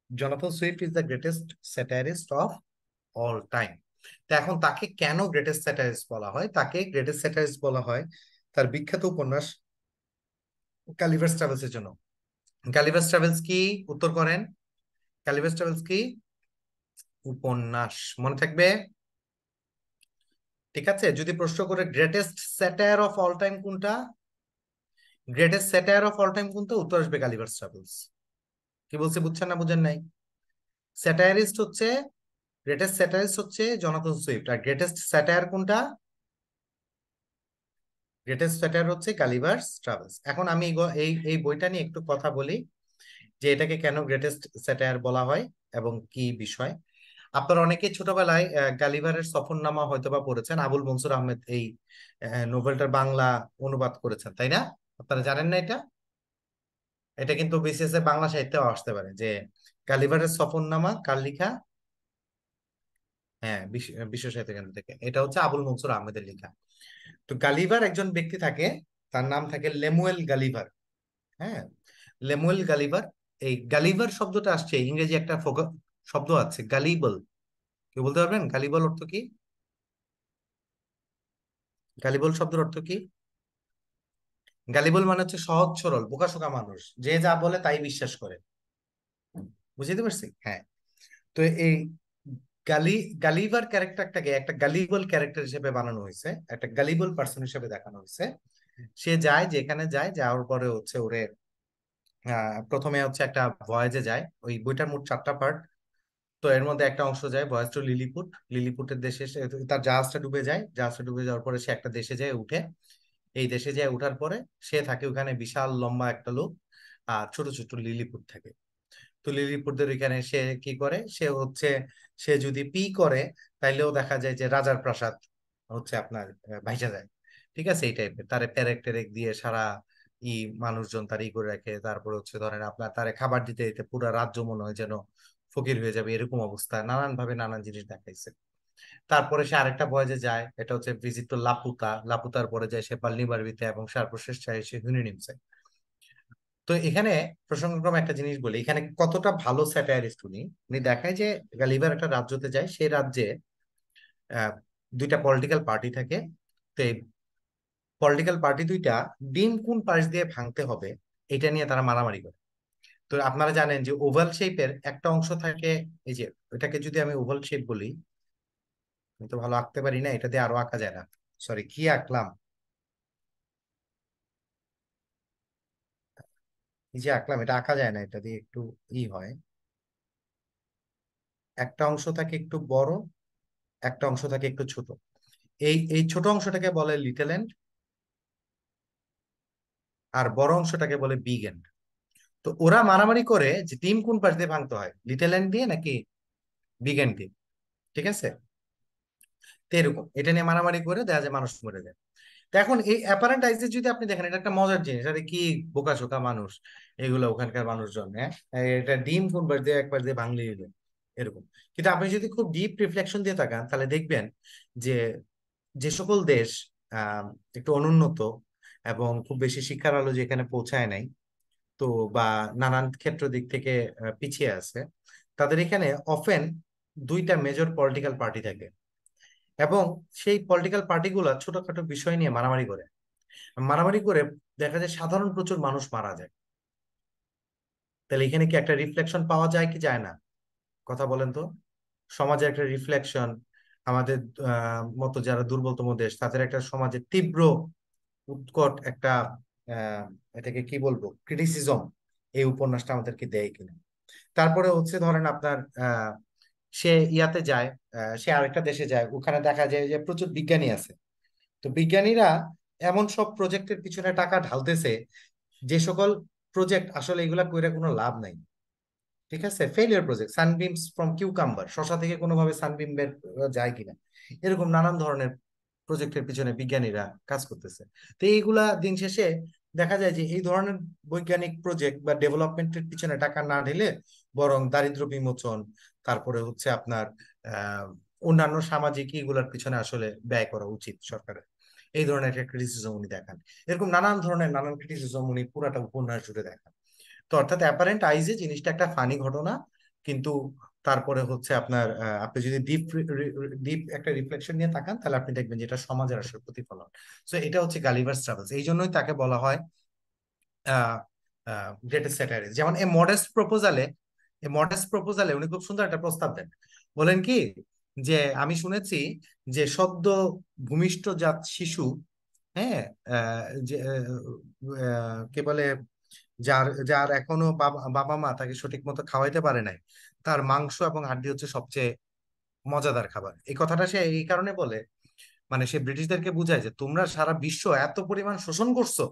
Jonathan Swift is the greatest satirist of all time. তো এখন তাকে কেন গ্রেটেস্ট স্যাটারিস্ট বলা হয়? তাকে গ্রেটেস্ট স্যাটারিস্ট বলা হয় তার বিখ্যাত উপন্যাস গালিভার্স ট্রাভেলস এর জন্য। গালিভার্স ট্রাভেলস কি? উত্তর করেন। গালিভার্স ট্রাভেলস কি? উপন্যাস, মনে থাকবে? ঠিক আছে। যদি প্রশ্ন করে greatest satire of all time কোনটা, greatest satire of all time কোনটা, উত্তর আসবে গালিভার্স ট্রাভেলস। কি বলছে বুঝছেন না বুঝেন নাই? স্যাটায়ারিস্ট হচ্ছে, গ্রেটেস্ট স্যাটারিস্ট হচ্ছে জোনাথন সুইফট, আর গ্রেটেস্ট স্যাটায়ার কোনটা? গ্রেটেস্ট স্যাটায়ার হচ্ছে গালিভার্স ট্রাভেলস। এখন আমি এই এই বইটা নিয়ে একটু কথা বলি যে এটাকে কেন গ্রেটেস্ট স্যাটায়ার বলা হয় এবং কি বিষয়। আপনারা অনেকে ছোটবেলায় গালিভারের সফরনামা হয়তোবা পড়েছেন, আবুল মনসুর আহমেদ এই নোবেলটার বাংলা অনুবাদ করেছেন, তাই না? আপনারা জানেন না এটা? এটা কিন্তু বিসিএস এ বাংলা সাহিত্যেও আসতে পারে যে গালিভারের সফরনামা কার লিখা? হ্যাঁ, বিশ্ব সাহিত্য কেন্দ্র থেকে। এটা হচ্ছে আবুল মনসুর আহমেদের লেখা। তো গালিভার একজন ব্যক্তি থাকে, তার নাম থাকে লেমুয়েল গালিভার। হ্যাঁ, লেমুয়েল গালিভার। এই গালিভার শব্দটা আসছে ইংরেজি একটা শব্দ আছে গালিবল। কেউ বলতে পারবেন গালিবল অর্থ কি? গালিবল শব্দের অর্থ কি? গালিবল মানে হচ্ছে সহজ সরল বোকাশোকা মানুষ, যে যা বলে তাই বিশ্বাস করে। বুঝতে পারছি? হ্যাঁ। তো এই গালি গালিভার ক্যারেক্টারটাকে একটা গালিবল ক্যারেক্টার হিসেবে বানানো হয়েছে, একটা গালিবল পার্সন হিসেবে দেখানো হয়েছে। সে যায়, যেখানে যায়, যাওয়ার পরে হচ্ছে ওরে প্রথমে হচ্ছে একটা ভয়েজে যায়। ওই বইটার মোট 4টা পার্ট। তো এর মধ্যে একটা অংশ যায় ভয়েস টু লিলিপুট। লিলিপুটের দেশে তার জাহাজটা ডুবে যায়, জাহাজটা ডুবে যাওয়ার পরে সে একটা দেশে যায় উঠে। এই দেশে যায় উঠার পরে সে থাকে ওখানে, বিশাল লম্বা একটা লোক, আর ছোট ছোট লিলিপুট থাকে। তো লিলিপুটদের ওইখানে সে কি করে, সে হচ্ছে সে যদি পি করে তাইলেও দেখা যায় যে রাজার প্রাসাদ হচ্ছে আপনার ভাইসা যায়। ঠিক আছে, এই টাইপের তারে পেরেক টেরেক দিয়ে সারা ই মানুষজন তার ই করে রাখে। তারপর হচ্ছে ধরেন আপনার তারে খাবার দিতে দিতে পুরো রাজ্য মনে হয় যেন ফকির হয়ে যাবে, এরকম অবস্থা। নানান ভাবে নানান জিনিস দেখাইছে। তারপরে সে আরেকটা ভয়েজে যায়, এটা হচ্ছে ভিজিট টু লাপুতা। লাপুতার পরে যায় সে পাল্নিবারবিতে, এবং সর্বশেষ যায় সে হুনিনিমসে। তো এখানে প্রসঙ্গক্রমে একটা জিনিস বলি, এখানে কতটা ভালো স্যাটায়ারিস্ট উনি। উনি দেখায় যে গালিভার একটা রাজ্যতে যায়, সেই রাজ্যে আহ, 2টা পলিটিক্যাল পার্টি থাকে। তো এই পলিটিক্যাল পার্টি 2টা ডিম কোন পাশ দিয়ে ভাঙতে হবে এটা নিয়ে তারা মারামারি করে। তো আপনারা জানেন যে ওভাল শেপের একটা অংশ থাকে। এই যে এটাকে যদি আমি ওভাল শেপ বলি, আমি তো ভালো আঁকতে পারি না, এটা দিয়ে আরো আঁকা যায় না। সরি, কি আঁকলাম? এই যে আঁকলাম, এটা আঁকা যায় না, এটা দিয়ে একটু ই হয়। একটা অংশ থাকে একটু বড়, একটা অংশ থাকে একটু ছোট। এই এই ছোট অংশটাকে বলে লিটল এন্ড, আর বড় অংশটাকে বলে বিগ এন্ড। তো ওরা মারামারি করে যে টিম কোন পাশ দিয়ে ভাঙতে হয়, লিটল এন্ড দিয়ে নাকি বিগ এন্ড দিয়ে। ঠিক আছে, তো এরকম এটা নিয়ে মারামারি করে দেখা যায় মানুষ মরে যায়। তো এখন এই অ্যাপারেন্ট আইসে যদি আপনি দেখেন, এটা একটা মজার জিনিস, আরে কি বোকাশোকা মানুষ এগুলো ওখানকার মানুষজন। হ্যাঁ, এটা ডিম কোন পাশ দিয়ে একবার দিয়ে ভাঙলে এলো এরকম। কিন্তু আপনি যদি খুব ডিপ রিফ্লেকশন দিয়ে তাকান তাহলে দেখবেন যে যে সকল দেশ আহ একটু অনুন্নত এবং খুব বেশি শিক্ষার আলো যেখানে পৌঁছায় নাই, তো বা নানান ক্ষেত্র দিক থেকে পিছিয়ে আছে, তাদের এখানে অফেন 2টা মেজর পলিটিক্যাল পার্টি থাকে। এবং সেই পলিটিক্যাল পার্টিগুলো ছোটখাটো বিষয় নিয়ে মারামারি করে, মারামারি করে দেখা যায় সাধারণ প্রচুর মানুষ মারা যায়। তাহলে এখানে কি একটা রিফ্লেকশন পাওয়া যায় কি যায় না? কথা বলেন তো। সমাজের একটা রিফ্লেকশন, আমাদের মতো যারা দুর্বলতম দেশ তাদের একটা সমাজে তীব্র উৎকট একটা এটাকে কি বলবো, ক্রিটিসিজম এই উপন্যাসটা আমাদেরকে দেয় কিনা। তারপরে হচ্ছে ধরেন আপনার সে ইয়াতে যায়, সে আরেকটা দেশে যায়, ওখানে দেখা যায় যে প্রচুর বিজ্ঞানী আছে। তো বিজ্ঞানীরা এমন সব প্রজেক্টের পিছনে টাকা ঢালতেছে যে সকল প্রজেক্ট আসলে এগুলা কইরা কোনো লাভ নাই। ঠিক আছে, ফেলিয়ার প্রজেক্ট, সানবিমস ফ্রম কিউকাম্বার, শশা থেকে কোনোভাবে সানবিম বের যায় কিনা, এরকম নানান ধরনের প্রজেক্টের পিছনে বিজ্ঞানীরা কাজ করতেছে। তো এইগুলা দিন শেষে দেখা যায় যে এই ধরনের বৈজ্ঞানিক প্রজেক্ট বা ডেভেলপমেন্টের পিছনে টাকা না ঢেলে বরং দারিদ্র্য বিমোচন, তারপরে হচ্ছে আপনার আহ অন্যান্য সামাজিক এগুলোর পিছনে আসলে ব্যয় করা উচিত সরকারের। এই ধরনের একটা ক্রিটিসিজম উনি দেখান। এরকম নানান ধরনের নানান ক্রিটিসিজম উনি পুরাটা উপন্যাস জুড়ে দেখান। তো অর্থাৎ অ্যাপারেন্ট আইজে জিনিসটা একটা ফানি ঘটনা, কিন্তু তারপরে হচ্ছে আপনার আপনি যদি ডিপ ডিপ একটা রিফ্লেকশন নিয়ে তাকান তাহলে আপনি দেখবেন যে এটা সমাজের আসলে প্রতিফলন। তো এটা হচ্ছে গালিভার্স ট্রাভেলস, এই জন্যই তাকে বলা হয় গ্রেটেস্ট স্যাটারিস্ট। যেমন এই মডেস্ট প্রপোজালে উনি খুব সুন্দর একটা প্রস্তাব দেন। বলেন কি, যে আমি শুনেছি যে সদ্য ভূমিষ্ঠ জাত শিশু, হ্যাঁ, যে কে বলে, যার যার এখনো বাবা বাবা মা তাকে সঠিক মতো খাওয়াইতে পারে নাই, তার মাংস এবং হাড্ডি হচ্ছে সবচেয়ে মজাদার খাবার। এই কথাটা সে এই কারণে বলে, মানে সে ব্রিটিশদেরকে বুঝায় যে তোমরা সারা বিশ্ব এত পরিমাণ শোষণ করছো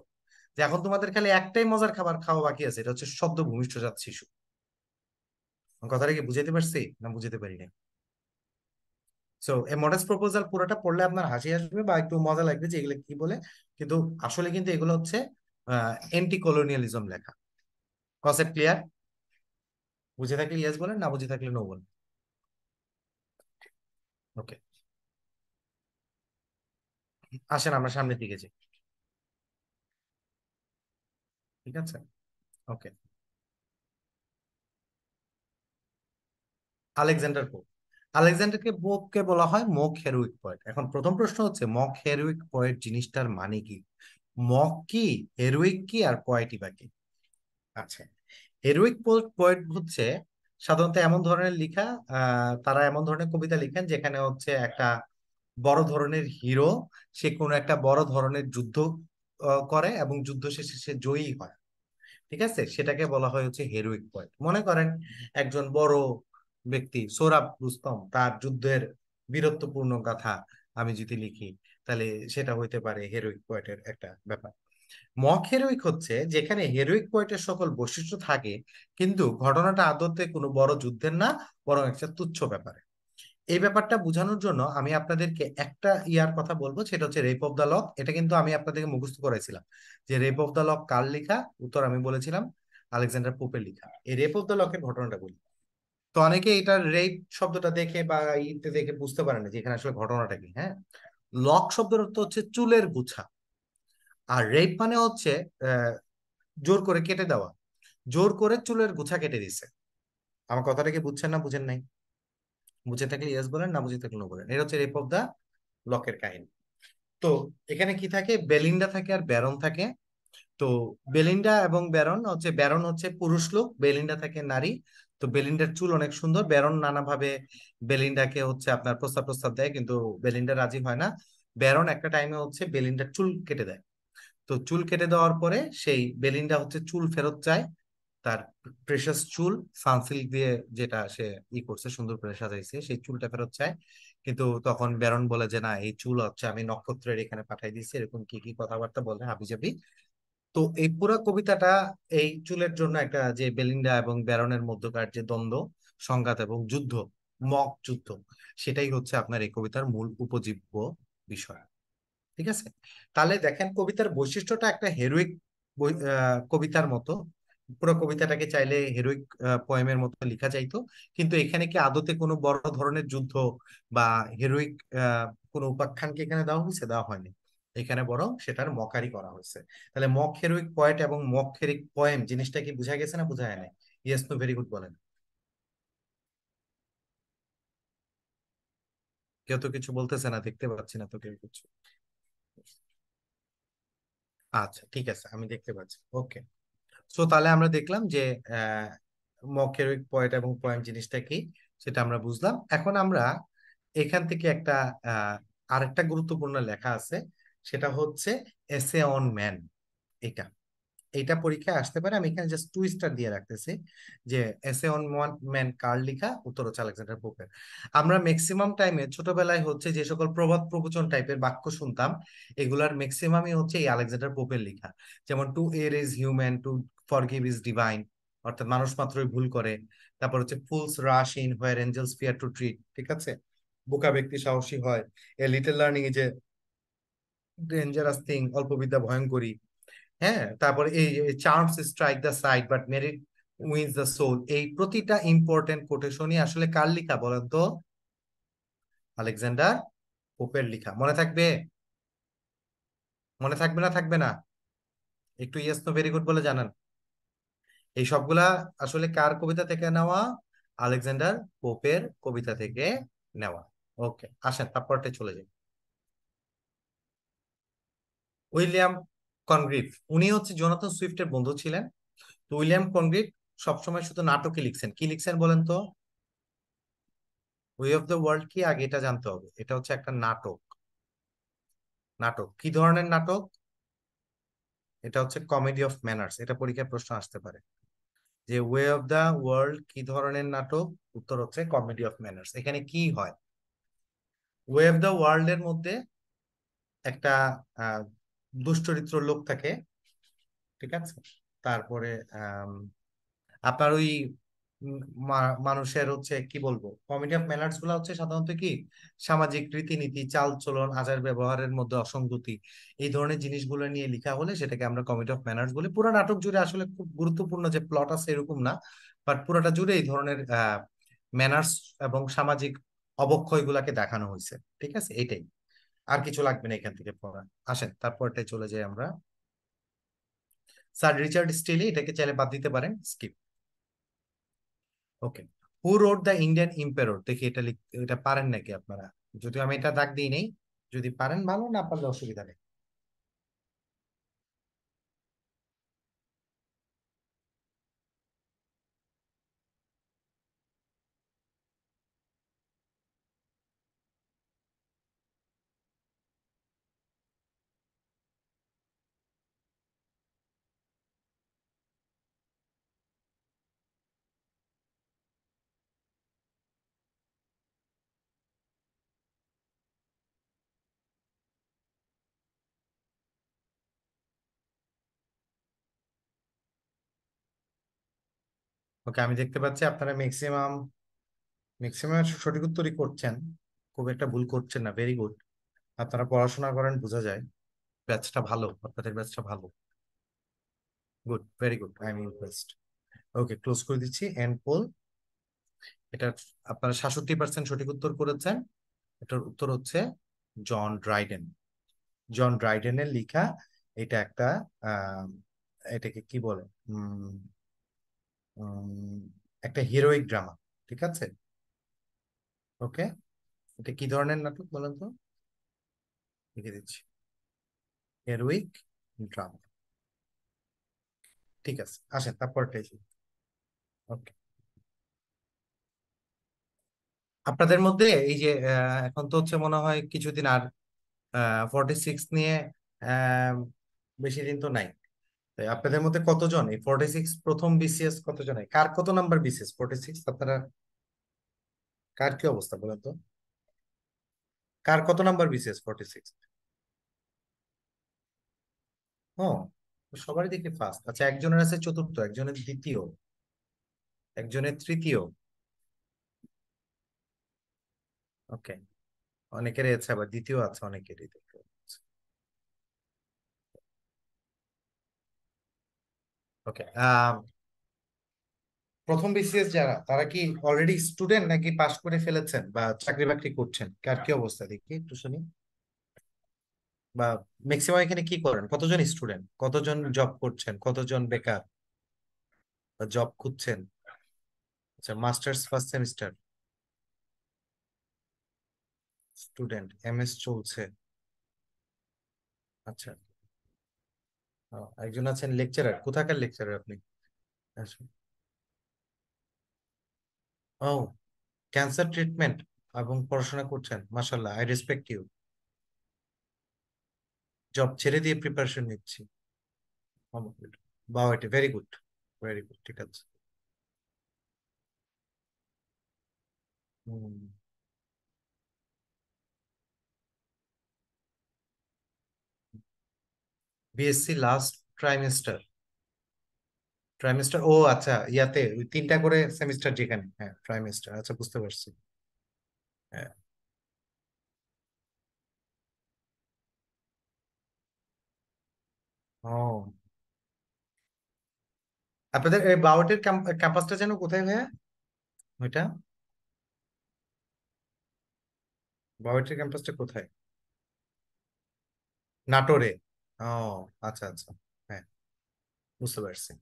যে এখন তোমাদের খালি একটাই মজার খাবার খাওয়া বাকি আছে, এটা হচ্ছে সদ্য ভূমিষ্ঠজাত শিশু। কথাটা কি বুঝাইতে পারছি না বুঝাতে পারি না? সো এ মডেস্ট প্রপোজাল পুরোটা পড়লে আপনার হাসি আসবে বা একটু মজা লাগবে যে এগুলো কি বলে, কিন্তু আসলে কিন্তু এগুলো হচ্ছে এন্টি কলোনিয়ালিজম লেখা। Concept clear? বুঝে থাকলে ইয়েস বলেন, না বুঝে থাকলে নো বলেন। ওকে, আসেন আমরা সামনের দিকে যাই। ঠিক আছে, ওকে। আলেকজান্ডার পোপ, পোপকে বলা হয় মক হেরোইক পোয়েট। এখন প্রথম প্রশ্ন হচ্ছে মক হেরোইক পোয়েট জিনিসটার মানে কি? মক কি, হেরোইক কি, আর পোয়েটই বা কি? আচ্ছা, হেরোইক পোয়েট হচ্ছে সাধারণত এমন ধরনের লেখা, তারা এমন ধরনের কবিতা লিখেন যেখানে হচ্ছে একটা বড় ধরনের হিরো, সে কোনো একটা বড় ধরনের যুদ্ধ করে এবং যুদ্ধ শেষে সে জয়ী হয়। ঠিক আছে, সেটাকে বলা হয় হচ্ছে হেরোইক পয়েন্ট। মনে করেন একজন বড় ব্যক্তি সোহরাব রুস্তম, তার যুদ্ধের বীরত্বপূর্ণ গাথা আমি যদি লিখি, তাহলে সেটা হইতে পারে হেরোইক পয়েন্টের একটা ব্যাপার। মক হেরোইক হচ্ছে যেখানে হেরোইক পয়েন্টের সকল বৈশিষ্ট্য থাকে কিন্তু ঘটনাটা আদতে কোনো বড় যুদ্ধের না, বরং একটা তুচ্ছ ব্যাপার। এই ব্যাপারটা বোঝানোর জন্য আমি আপনাদেরকে একটা ইয়ার কথা বলবো, সেটা হচ্ছে রেপ অফ দ্য লক। এটা কিন্তু আমি আপনাদেরকে মুখস্থ করাইছিলাম যে রেপ অফ দ্য লক কার লেখা। উত্তর আমি বলেছিলাম আলেকজান্ডার পোপের লেখা। এই রেপ অফ দ্য লকের ঘটনাটা বলি। তো অনেকে এটা রেপ শব্দটা দেখে বা ইতে দেখে বুঝতে পারে না যে এখানে আসলে ঘটনাটা কি। হ্যাঁ, লক শব্দের অর্থ হচ্ছে চুলের গুছা, আর রেপ মানে হচ্ছে আহ জোর করে কেটে দেওয়া, জোর করে চুলের গুছা কেটে দিছে। আমার কথাটা কি বুঝছেন না বুঝেন নাই? বুঝে থাকলে ইয়েস বলেন, না বুঝে থাকলে নো বলেন। এটা হচ্ছে রেপ অফ দা লকের কাহিনী। তো এখানে কি থাকে, বেলিন্ডা থাকে আর ব্যারন থাকে। তো বেলিন্ডা এবং ব্যারন হচ্ছে, ব্যারন হচ্ছে পুরুষ লোক, বেলিন্ডা থাকে নারী। তো বেলিন্ডার চুল অনেক সুন্দর, ব্যারন নানাভাবে বেলিন্ডাকে হচ্ছে আপনার প্রস্তাব প্রস্তাব দেয় কিন্তু বেলিন্ডা রাজি হয় না। ব্যারন একটা টাইমে হচ্ছে বেলিন্ডার চুল কেটে দেয়। তো চুল কেটে দেওয়ার পরে সেই বেলিন্ডা হচ্ছে চুল ফেরত চায়, তার প্রেশাস চুল সানসিল্ক দিয়ে যেটা সে করছে সুন্দর করে সাজাইছে সেই চুলটা ফেরত চায়। কিন্তু তখন ব্যারন বলে যে না, এই চুল হচ্ছে আমি নক্ষত্রের এখানে পাঠাই দিয়েছি, এরকম কি কি কথাবার্তা বলে হাবিজাবি। তো এই পুরো কবিতাটা এই চুলের জন্য একটা, যে বেলিন্ডা এবং ব্যারনের মধ্যকার যে দ্বন্দ্ব, সংঘাত এবং যুদ্ধ, মক যুদ্ধ, সেটাই হচ্ছে আপনার এই কবিতার মূল উপজীব্য বিষয়। ঠিক আছে, তাহলে দেখেন কবিতার বৈশিষ্ট্যটা একটা হেরোইক কবিতার মতো। পুরো কবিতাটাকে চাইলে হেরোইক পোয়েমের মতো লেখা যাইতো, কিন্তু এখানে কি আদতে কোনো বড় ধরনের যুদ্ধ বা হেরোইক কোনো উপাখ্যানকে এখানে দেওয়া হয়েছে? দেওয়া হয়নি। এখানে বরং সেটার মকারি করা হয়েছে। তাহলে মক হেরোইক পয়েট এবং মক হেরোইক পোয়েম জিনিসটা কি বোঝা গেছে না বোঝা যায় না? ইয়েস নো ভেরি গুড বলেন। কেউ তো কিছু বলতেছে না, দেখতে পাচ্ছি না তো কেউ কিছু। আচ্ছা ঠিক আছে, আমি দেখতে পাচ্ছি, ওকে। সো তাহলে আমরা দেখলাম যে মক হেরোইক পোয়েট এবং পোয়েম জিনিসটা কি, সেটা আমরা বুঝলাম। এখন আমরা এখান থেকে একটা আরেকটা গুরুত্বপূর্ণ লেখা আছে, সেটা হচ্ছে এসে অন ম্যান। এটা এইটা পরীক্ষায় আসতে পারে, আমি এখানে জাস্ট টু স্টার দিয়ে রাখতেছি যে এসে অন ম্যান কার লিখা, উত্তর হচ্ছে আলেকজান্ডার পোপের। আমরা ম্যাক্সিমাম টাইমে ছোটবেলায় হচ্ছে যে সকল প্রবাদ প্রবচন টাইপের বাক্য শুনতাম, এগুলার ম্যাক্সিমামই হচ্ছে এই আলেকজান্ডার পোপের লেখা। যেমন to err is human, to forgive is divine, অর্থাৎ মানুষ মাত্রই ভুল করে। তারপর হচ্ছে fools rush in where angels fear to tread, ঠিক আছে। বোকা ব্যক্তি সাহসী হয়, a little learning is a dangerous thing, অল্প বিদ্যা ভয়ঙ্করী। হ্যাঁ, তারপরে এই charms strike the sight but merit wins the soul, এই প্রতিটা ইম্পর্টেন্ট কোটেশনই আসলে কার লেখা বলেন তো? আলেকজান্ডার পোপের লেখা। মনে থাকবে? মনে থাকবে না থাকবে না? একটু ইয়েস নো ভেরি গুড বলে জানান। এই সবগুলা আসলে কার কবিতা থেকে নেওয়া? আলেকজান্ডার পোপের কবিতা থেকে নেওয়া। ওকে, আসেন তারপরটা চলে যাই। উইলিয়াম কনগ্রিভ, উনি হচ্ছে জোনাথন সুইফটের বন্ধু ছিলেন। তো উইলিয়াম কনগ্রিভ সবসময় শুধু নাটকই লিখছেন। কি লিখছেন বলেন তো? ওয়ে অফ দ্য ওয়ার্ল্ড কি, আগে এটা জানতে হবে। এটা হচ্ছে একটা নাটক। নাটক কি ধরনের নাটক? এটা হচ্ছে কমেডি অফ ম্যানার্স। এটা পরীক্ষায় প্রশ্ন আসতে পারে যে ওয়ে অফ দ্য ওয়ার্ল্ড কি ধরনের নাটক, উত্তর হচ্ছে কমেডি অফ ম্যানার্স। এখানে কি হয়? ওয়ে অফ দ্য ওয়ার্ল্ড এর মধ্যে একটা আহ দুশ্চরিত্র লোক থাকে, ঠিক আছে। তারপরে আপনার ওই উম, মানুষের হচ্ছে কি বলবো, কমেডি অফ ম্যানার্স গুলা হচ্ছে সাধারণত কি সামাজিক রীতিনীতি, চাল চলন, আচার ব্যবহারের মধ্যে অসঙ্গতি, এই ধরনের জিনিসগুলো নিয়ে লেখা হলে সেটাকে আমরা কমেডি অফ ম্যানার্স বলি। পুরো নাটক জুড়ে আসলে খুব গুরুত্বপূর্ণ যে প্লট আছে এরকম না, বাট পুরোটা জুড়ে এই ধরনের ম্যানার্স এবং সামাজিক অবক্ষয় গুলাকে দেখানো হয়েছে, ঠিক আছে। এইটাই, আর কিছু লাগবে না এখান থেকে পড়া। আসেন তারপরটাই চলে যাই আমরা। স্যার রিচার্ড স্টিলি, এটাকে চাইলে বাদ দিতে পারেন, skip. Okay, who wrote the Indian emperor, দেখি এটা এটা পারেন নাকি আপনারা। যদি আমি এটা দাগ দিই নেই, যদি পারেন ভালো, না পারলে অসুবিধা নেই। ওকে, আমি দেখতে পাচ্ছি আপনারা ম্যাক্সিমাম ম্যাক্সিমাম সঠিক উত্তরই করছেন, খুব একটা ভুল করছেন না, ভেরি গুড। আপনারা পড়াশোনা করেন বোঝা যায়, ব্যাচটা ভালো, আপনাদের ব্যাচটা ভালো। Good, very good, I am impressed. Okay, close করে দিচ্ছি এন্ড পোল। এটা আপনারা 67% সঠিক উত্তর করেছেন। এটার উত্তর হচ্ছে জন ড্রাইডেন। জন ড্রাইডেনের লেখা। এটা একটা আহ এটাকে কি বলে, উম, উম, একটা হিরোইক ড্রামা, ঠিক আছে। ওকে, এটা কি ধরনের নাটক বলেন তো? লিখে দিচ্ছি, হিরোইক ড্রামা। ঠিক আছে, আসেন তারপরটাই। ওকে, আপনাদের মধ্যে এই যে এখন তো হচ্ছে মনে হয় কিছুদিন আর 46 নিয়ে আহ, বেশি দিন তো নাই। তাই আপনাদের মধ্যে কতজন এই 46 প্রথম বিসিএস, কতজন কার কত নাম্বার বিসিএস 46 আপনারা? কার কি অবস্থা বলেন তো? কার কত নাম্বার বিসিএস 46? ও, সবারই দেখি ফার্স্ট। আচ্ছা, একজনের আছে চতুর্থ, একজনের দ্বিতীয়, একজনের তৃতীয়। ওকে, অনেকেরই আছে আবার দ্বিতীয় আছে, অনেকেরই দেখতে পাচ্ছি। ওকে, প্রথম বিসিএস যারা, তারা কি অলরেডি স্টুডেন্ট নাকি পাশ করে ফেলেছেন বা চাকরি বাকরি করছেন? কার কি অবস্থা দেখি একটু শুনি। বা ম্যাক্সিমাম এখানে কি করেন, কতজন স্টুডেন্ট, কতজন জব করছেন, কতজন বেকার বা জব খুঁজছেন? আচ্ছা, masters first semester. Student, MS চলছে। আচ্ছা। একজন আছেন লেকচারার, কোথাকার লেকচারার আপনি? আচ্ছা। ও, ক্যান্সার ট্রিটমেন্ট এবং পড়াশোনা করছেন, মাশাল্লাহ, আই রেসপেক্ট ইউ। জব ছেড়ে দিয়ে প্রিপারেশন নিচ্ছি। বাহ, এটা ভেরি গুড, ভেরি গুড, ঠিক আছে। BSc last trimester. ট্রাইমেস্টার, ও আচ্ছা, ইয়াতে ওই তিনটা করে সেমিস্টার, যেখানে, হ্যাঁ, ট্রাইমেস্টার, আচ্ছা, বুঝতে পারছি। হ্যাঁ। ও, আপনাদের এই বাওয়াটের ক্যাম্পাসটা যেন কোথায় ভাইয়া ওইটা? বাওয়াটের ক্যাম্পাসটা কোথায়? নাটোরে? ও, আচ্ছা আচ্ছা, হ্যাঁ, বুঝতে পারছি।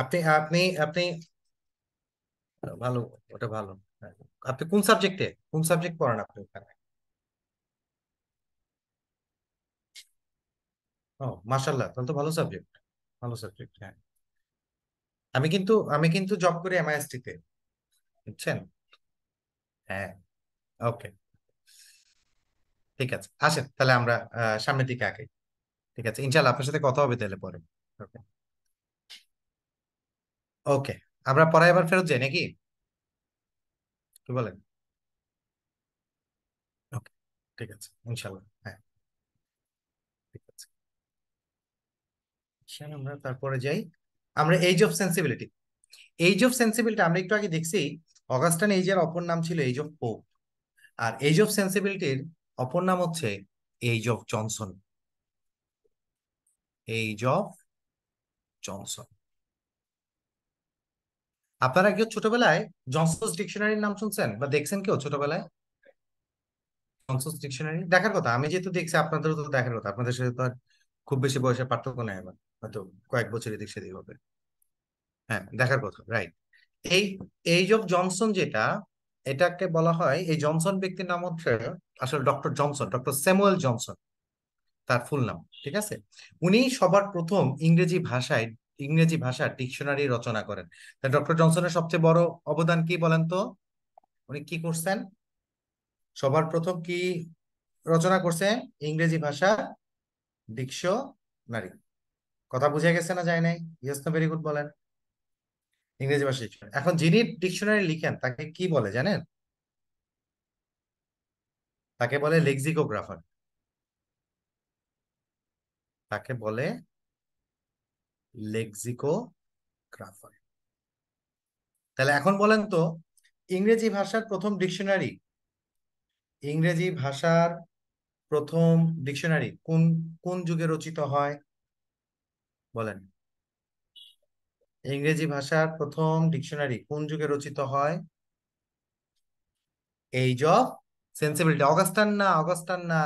আপনি আপনি আপনি ভালো, ওটা ভালো। হ্যাঁ। আপনি কোন সাবজেক্ট পড়ান আপনি ওখানে? ও, মাশাল্লাহ, তাহলে তো ভালো সাবজেক্ট, ভালো সাবজেক্ট, হ্যাঁ। আমি কিন্তু জব করি এমআইএসটি তে, বুঝছেন? হ্যাঁ। ওকে, ঠিক আছে, আসেন তাহলে আমরা সামনের দিকে আগে। ঠিক আছে, ইনশাল্লাহ আপনার সাথে কথা হবে তাহলে পরে। ওকে। ওকে, আমরা পরে আবার ফেরত যাই নাকি, কি বলেন? ওকে, ঠিক আছে, ইনশাল্লাহ, হ্যাঁ, ঠিক আছে। আসেন আমরা তারপরে যাই। আমরা এইজ অফ সেন্সিবিলিটি আমরা একটু আগে দেখছি। অগাস্টান এইজের অপর নাম ছিল এইজ অফ পোপ। আর এইজ অফ সেন্সিবিলিটির অপর নাম হচ্ছে age of Johnson. Age of Johnson. আপনারা কেউ ছোটবেলায় জনসন্স ডিকশনারির নাম শুনছেন বা দেখছেন কেউ ছোটবেলায়? জনসন্স ডিকশনারি দেখার কথা, আমি যেহেতু দেখছি, আপনাদেরও তো দেখার কথা, আপনাদের সাথে তো আর খুব বেশি বয়সের পার্থক্য নেই, আবার হয়তো কয়েক বছর এদিক সেদিক হবে। হ্যাঁ, দেখার কথা, রাইট। এই এইজ অফ জনসন যেটা, এটাকে বলা হয়, এই জনসন ব্যক্তির নাম হচ্ছে আসলে doctor Johnson, doctor Samuel Johnson, তার ফুল নাম, ঠিক আছে। উনি সবার প্রথম ইংরেজি ভাষার ডিকশনারি রচনা করেন। ডক্টর জনসনের সবচেয়ে বড় অবদান কি বলেন তো? উনি কি করছেন? সবার প্রথম কি রচনা করছেন? ইংরেজি ভাষা ডিকশনারি। কথা বুঝে গেছে না যায় নাই? ইয়েস, না, ভেরি গুড বলেন। ইংরেজি ভাষা ডিকশনারি। এখন যিনি ডিকশনারি লিখেন তাকে কি বলে জানেন? তাকে বলে লেক্সিকোগ্রাফার। তাকে বলে লেক্সিকোগ্রাফার। তাহলে এখন বলেন তো, ইংরেজি ভাষার প্রথম ডিকশনারি ইংরেজি ভাষার প্রথম ডিকশনারি কোন কোন যুগে রচিত হয়? বলেন। ইংরেজি ভাষার প্রথম ডিকশনারি কোন যুগে রচিত হয়? Age of sensibility. অগাস্টান না,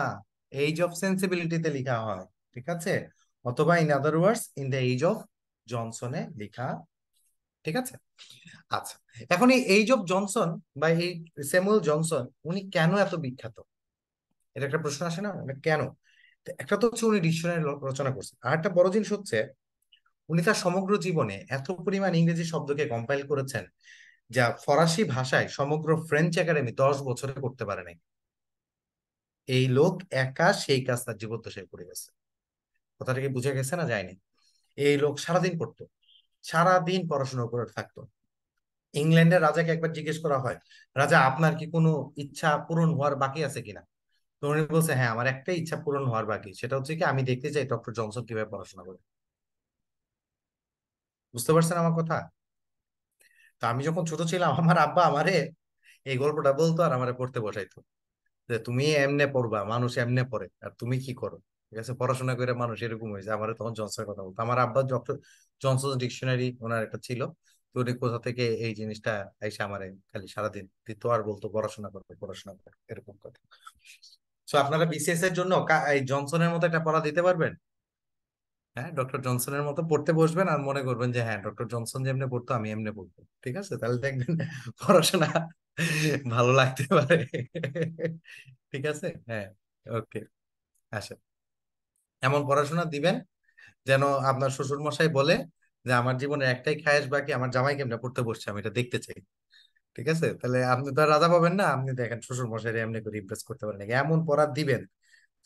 এইজ অফ সেন্সিবিলিটিতে লেখা হয়, ঠিক আছে। অথবা in other words, in the age of জনসনে লেখা, ঠিক আছে। আচ্ছা, এখন এই এইজ অফ জনসন বা এই স্যামুয়েল জনসন, উনি কেন এত বিখ্যাত? এটা একটা প্রশ্ন আসে না, মানে কেন? তো একটা তো হচ্ছে উনি ডিকশনারি রচনা করছেন, আর একটা বড় জিনিস হচ্ছে উনি তার সমগ্র জীবনে এত পরিমাণ ইংরেজি শব্দকে কম্পাইল করেছেন, যা ফরাসি ভাষায় সমগ্র ফ্রেঞ্চ একাডেমি 10 বছরে করতে পারে নাই। এই লোক একা সেই কাজ তার জীবদ্দশায় করে গেছে। কথাটা কি বুঝে গেছে না যায়নি? এই লোক সারাদিন পড়তো, সারাদিন পড়াশোনা করে থাকতো। ইংল্যান্ডের রাজাকে একবার জিজ্ঞেস করা হয়, রাজা, আপনার কি কোনো ইচ্ছা পূরণ হওয়ার বাকি আছে কিনা? তো উনি বলছে, হ্যাঁ, আমার একটাই ইচ্ছা পূরণ হওয়ার বাকি, সেটা হচ্ছে কি, আমি দেখতে চাই ডক্টর জনসন কিভাবে পড়াশোনা করে। বুঝতে পারছেন আমার কথা? তো আমি যখন ছোট ছিলাম, আমার আব্বা আমারে এই গল্পটা বলতো আর আমারে পড়তে বসাইতো, যে তুমি এমনে পড়বা, মানুষ এমনে পড়ে আর তুমি কি করো, ঠিক আছে, পড়াশোনা করে মানুষ এরকম হয়েছে। আমার তখন জনসনের কথা বলতো, আমার আব্বা ডক্টর জনসন ডিকশনারি ওনার একটা ছিল। তো উনি কোথা থেকে এই জিনিসটা এসে আমারে খালি সারাদিন দিত আর বলতো, পড়াশোনা করবে, পড়াশোনা করবে, এরকম কথা। তো আপনারা বিসিএস এর জন্য এই জনসনের মতো একটা পড়া দিতে পারবেন? হ্যাঁ, ডক্টর জনসনের মতো পড়তে বসবেন আর মনে করবেন যে হ্যাঁ, ডক্টর জনসন যেমনি পড়তো আমি এমনি পড়বো, ঠিক আছে, তাহলে দেখবেন পড়াশোনা ভালো লাগতে পারে। ঠিক আছে, হ্যাঁ। ওকে, আসেন। এমন পড়াশোনা দিবেন যেন আপনার শ্বশুর মশাই বলে যে আমার জীবনের একটাই খায়েশ বাকি, আমার জামাই কেমনে পড়তে বসছে আমি এটা দেখতে চাই। ঠিক আছে, তাহলে আপনি তো আর রাজা পাবেন না, আপনি দেখেন শ্বশুর মশাই এমনি করে ইমপ্রেস করতে পারেন নাকি, এমন পড়া দিবেন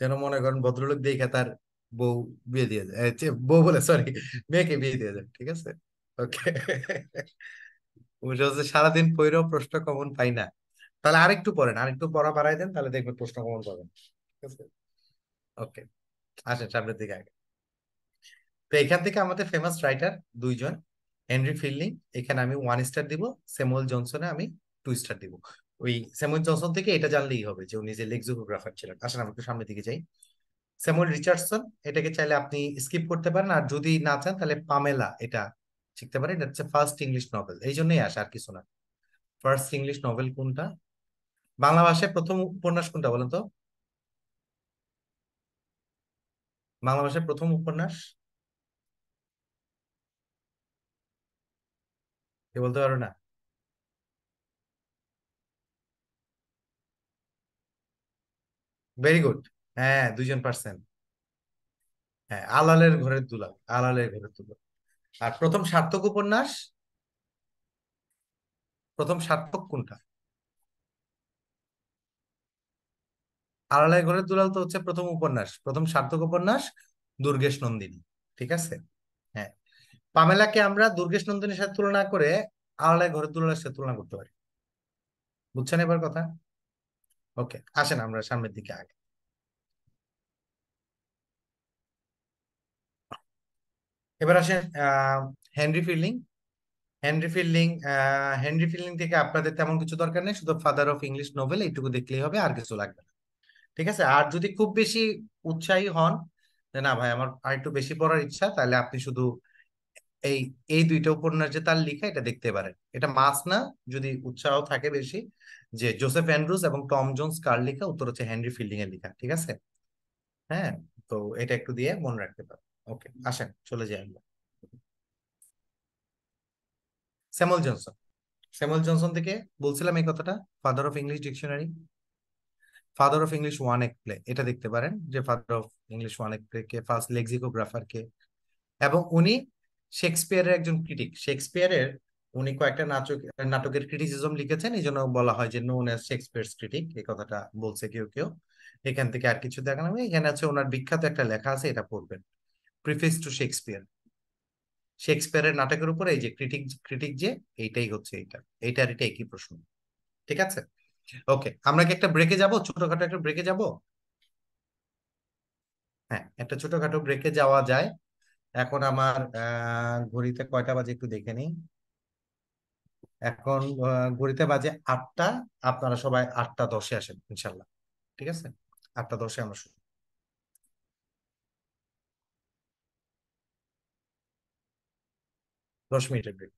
যেন মনে করেন ভদ্রলোক দেখে তার বউ বিয়ে দিয়ে যায়, বউ বলে সরি, মেয়েকে বিয়ে দিয়ে যায়। ঠিক আছে, ওকে। বুঝে হচ্ছে সারাদিন পড়েও প্রশ্ন কমন পাই না, তাহলে আরেকটু পড়েন, আরেকটু পড়া বাড়াই দেন, তাহলে দেখবেন প্রশ্ন কমন পাবেন। ঠিক আছে, ওকে। আসেন সামনের দিকে আগে। তো এখান থেকে আমাদের ফেমাস রাইটার দুইজন, হেনরি ফিল্ডিং, এখানে আমি 1 স্টার দিব। স্যামুয়েল জনসনে আমি 2 স্টার দিব। ওই স্যামুয়েল জনসন থেকে এটা জানলেই হবে যে উনি যে লেক্সিকোগ্রাফার ছিলেন। আসেন আমরা একটু সামনের দিকে যাই। স্যামুয়েল রিচার্ডসন, এটাকে চাইলে আপনি স্কিপ করতে পারেন, আর যদি না চান তাহলে পামেলা এটা শিখতে পারেন। এটা হচ্ছে ফার্স্ট ইংলিশ নভেল, এই জন্যই আসে, আর কিছু না। ফার্স্ট ইংলিশ নভেল কোনটা, বাংলা ভাষায় প্রথম উপন্যাস কোনটা বলেন তো? বাংলা ভাষায় প্রথম উপন্যাস কে বলতে পারো না? ভেরি গুড, হ্যাঁ 2 জন পার্সন। হ্যাঁ, আলালের ঘরের দুলাল, আলালের ঘরের দুলাল। আর প্রথম সার্থক উপন্যাস, প্রথম সার্থক কোনটা? আলালের ঘরের দুলাল তো হচ্ছে প্রথম উপন্যাস, প্রথম সার্থক উপন্যাস দুর্গেশ নন্দিনী। ঠিক আছে, হ্যাঁ। পামেলাকে আমরা দুর্গেশ নন্দিনীর সাথে তুলনা করে আলালের ঘরের দুলালের সাথে তুলনা করতে পারি। বুঝছেন এবার কথা? ওকে, আসেন আমরা সামনের দিকে আগে। এবার আসেন Henry fielding. Henry fielding, Henry fielding থেকে আপনাদের তেমন কিছু দরকার নেই, শুধু ফাদার অফ ইংলিশ নোবেল এইটুকু দেখলেই হবে, আর কিছু লাগবে না। ঠিক আছে, আর যদি খুব বেশি উৎসাহী হন যে না ভাই আমার আর একটু বেশি পড়ার ইচ্ছা, তাহলে আপনি শুধু এই এই 2টা উপন্যাস যে তার লেখা এটা দেখতে পারেন, এটা মাস না। যদি উৎসাহ থাকে বেশি, যে জোসেফ অ্যান্ড্রুজ এবং টম জোন্স কার লেখা, উত্তর হচ্ছে হেনরি ফিল্ডিং এর লেখা। ঠিক আছে, হ্যাঁ। তো এটা একটু দিয়ে মনে রাখতে পারেন। ওকে, আসেন চলে যাই আমরা। স্যামুয়েল জনসন, স্যামুয়েল জনসন থেকে বলছিলাম এই কথাটা, father of English dictionary, father of English one এক প্লে, এটা দেখতে পারেন যে ফাদার অফ ইংলিশ ওয়ান এক প্লে কে, ফার্স্ট লেক্সিকোগ্রাফার কে। এবং উনি শেক্সপিয়ারের একজন ক্রিটিক, শেক্সপিয়ারের উনি কয়েকটা নাটকের ক্রিটিসিজম লিখেছেন, এই জন্য বলা হয় যে নোন অ্যাজ শেক্সপিয়ার্স ক্রিটিক, এই কথাটা বলছে কেউ কেউ। এখান থেকে আর কিছু দেখানো হবে, এখানে আছে ওনার বিখ্যাত একটা লেখা আছে, এটা পড়বেন, প্রিফেস টু শেক্সপিয়ার। শেক্সপিয়ারের নাটকের উপর এই যে ক্রিটিক, ক্রিটিক যে, এইটাই হচ্ছে এইটা, এইটার এটা একই প্রশ্ন। ঠিক আছে, ওকে। আমরা কি একটা ব্রেকে যাব, ছোটখাটো একটা ব্রেকে যাব? হ্যাঁ, একটা ছোটখাটো ব্রেকে যাওয়া যায়। এখন আমার ঘড়িতে কয়টা বাজে একটু দেখে নিই। এখন ঘড়িতে বাজে 8টা। আপনারা সবাই 8টা 10-এ আসেন ইনশাল্লাহ। ঠিক আছে, 8টা 10-এ আমরা শুরু। 10 মিনিটের ব্রেক।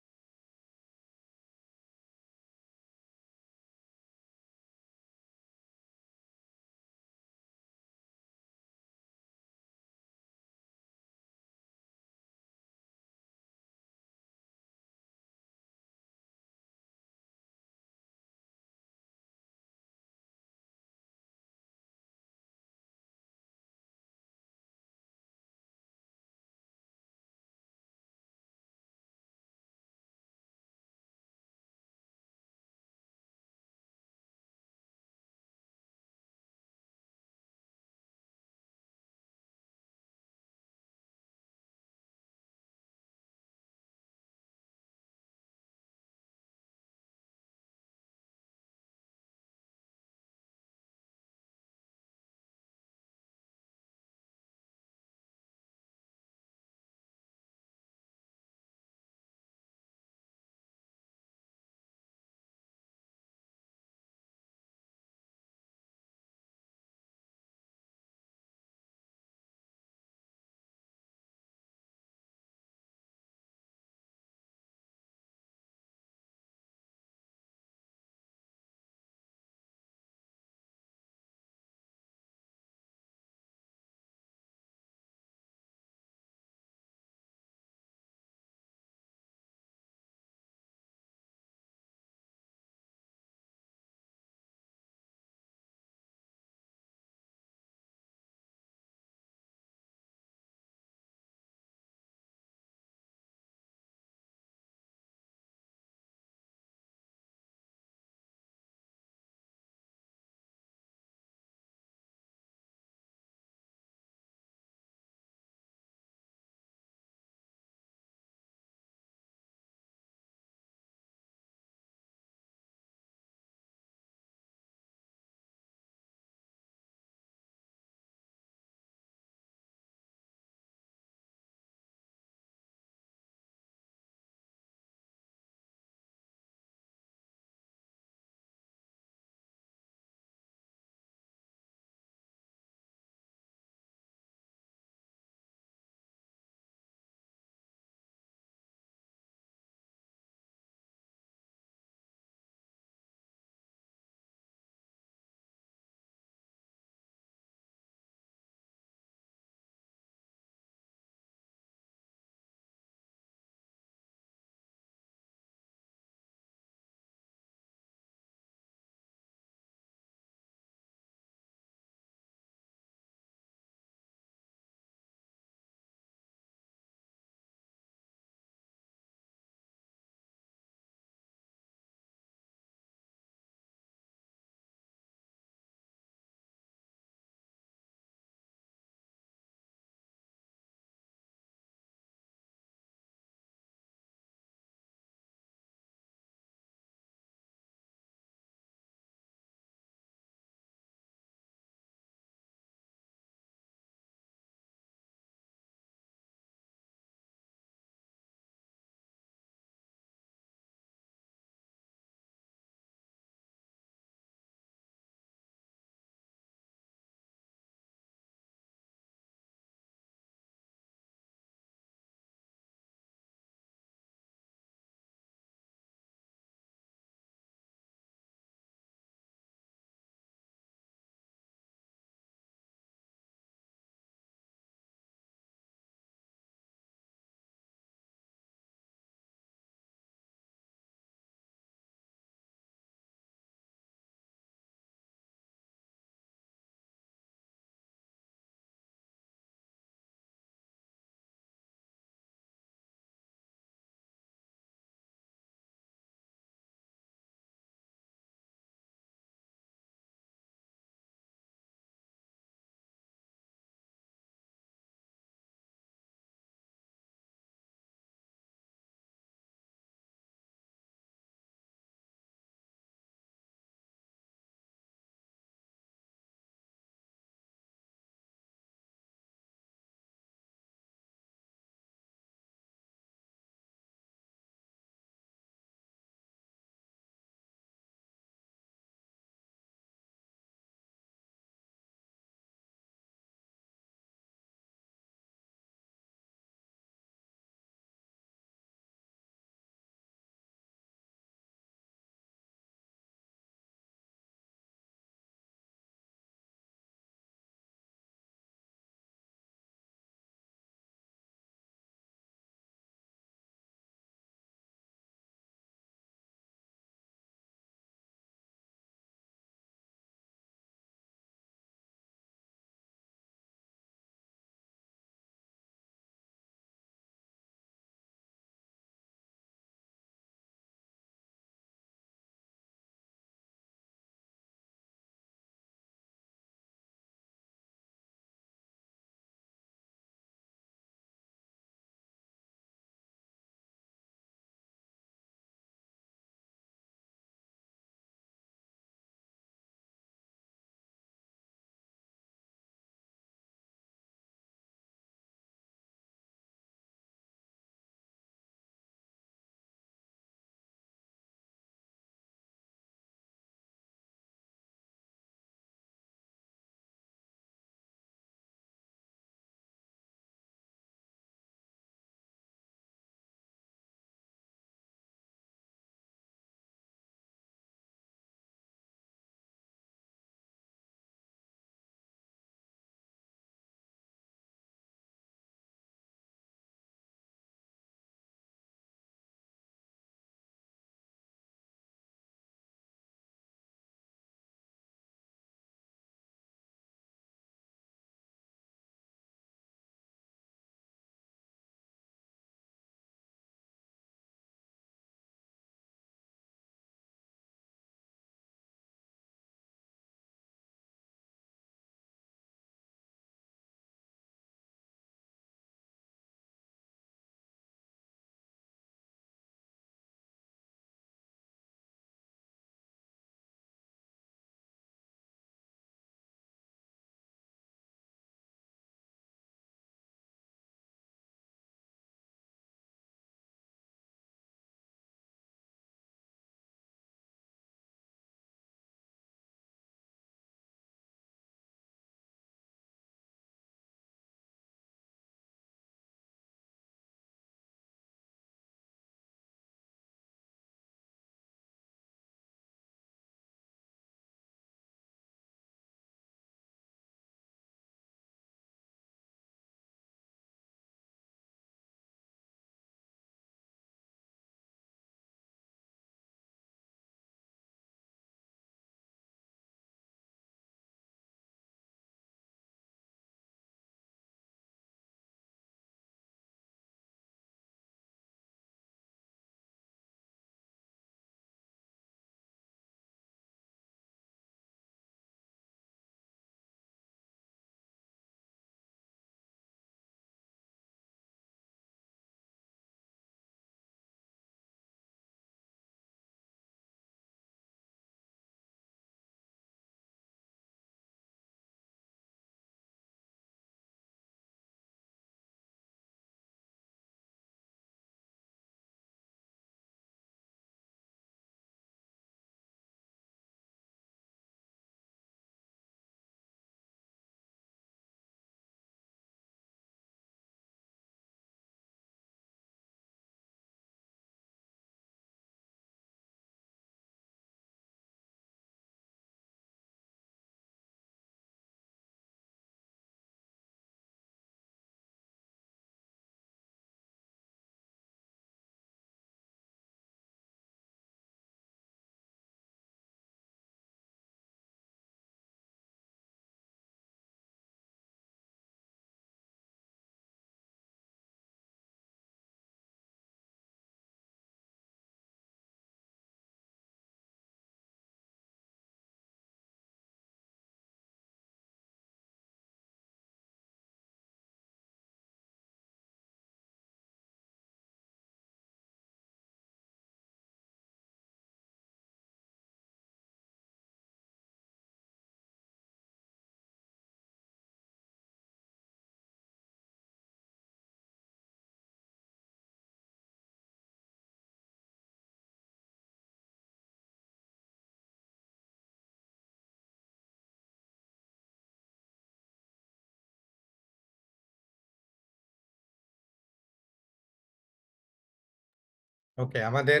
ওকে, আমাদের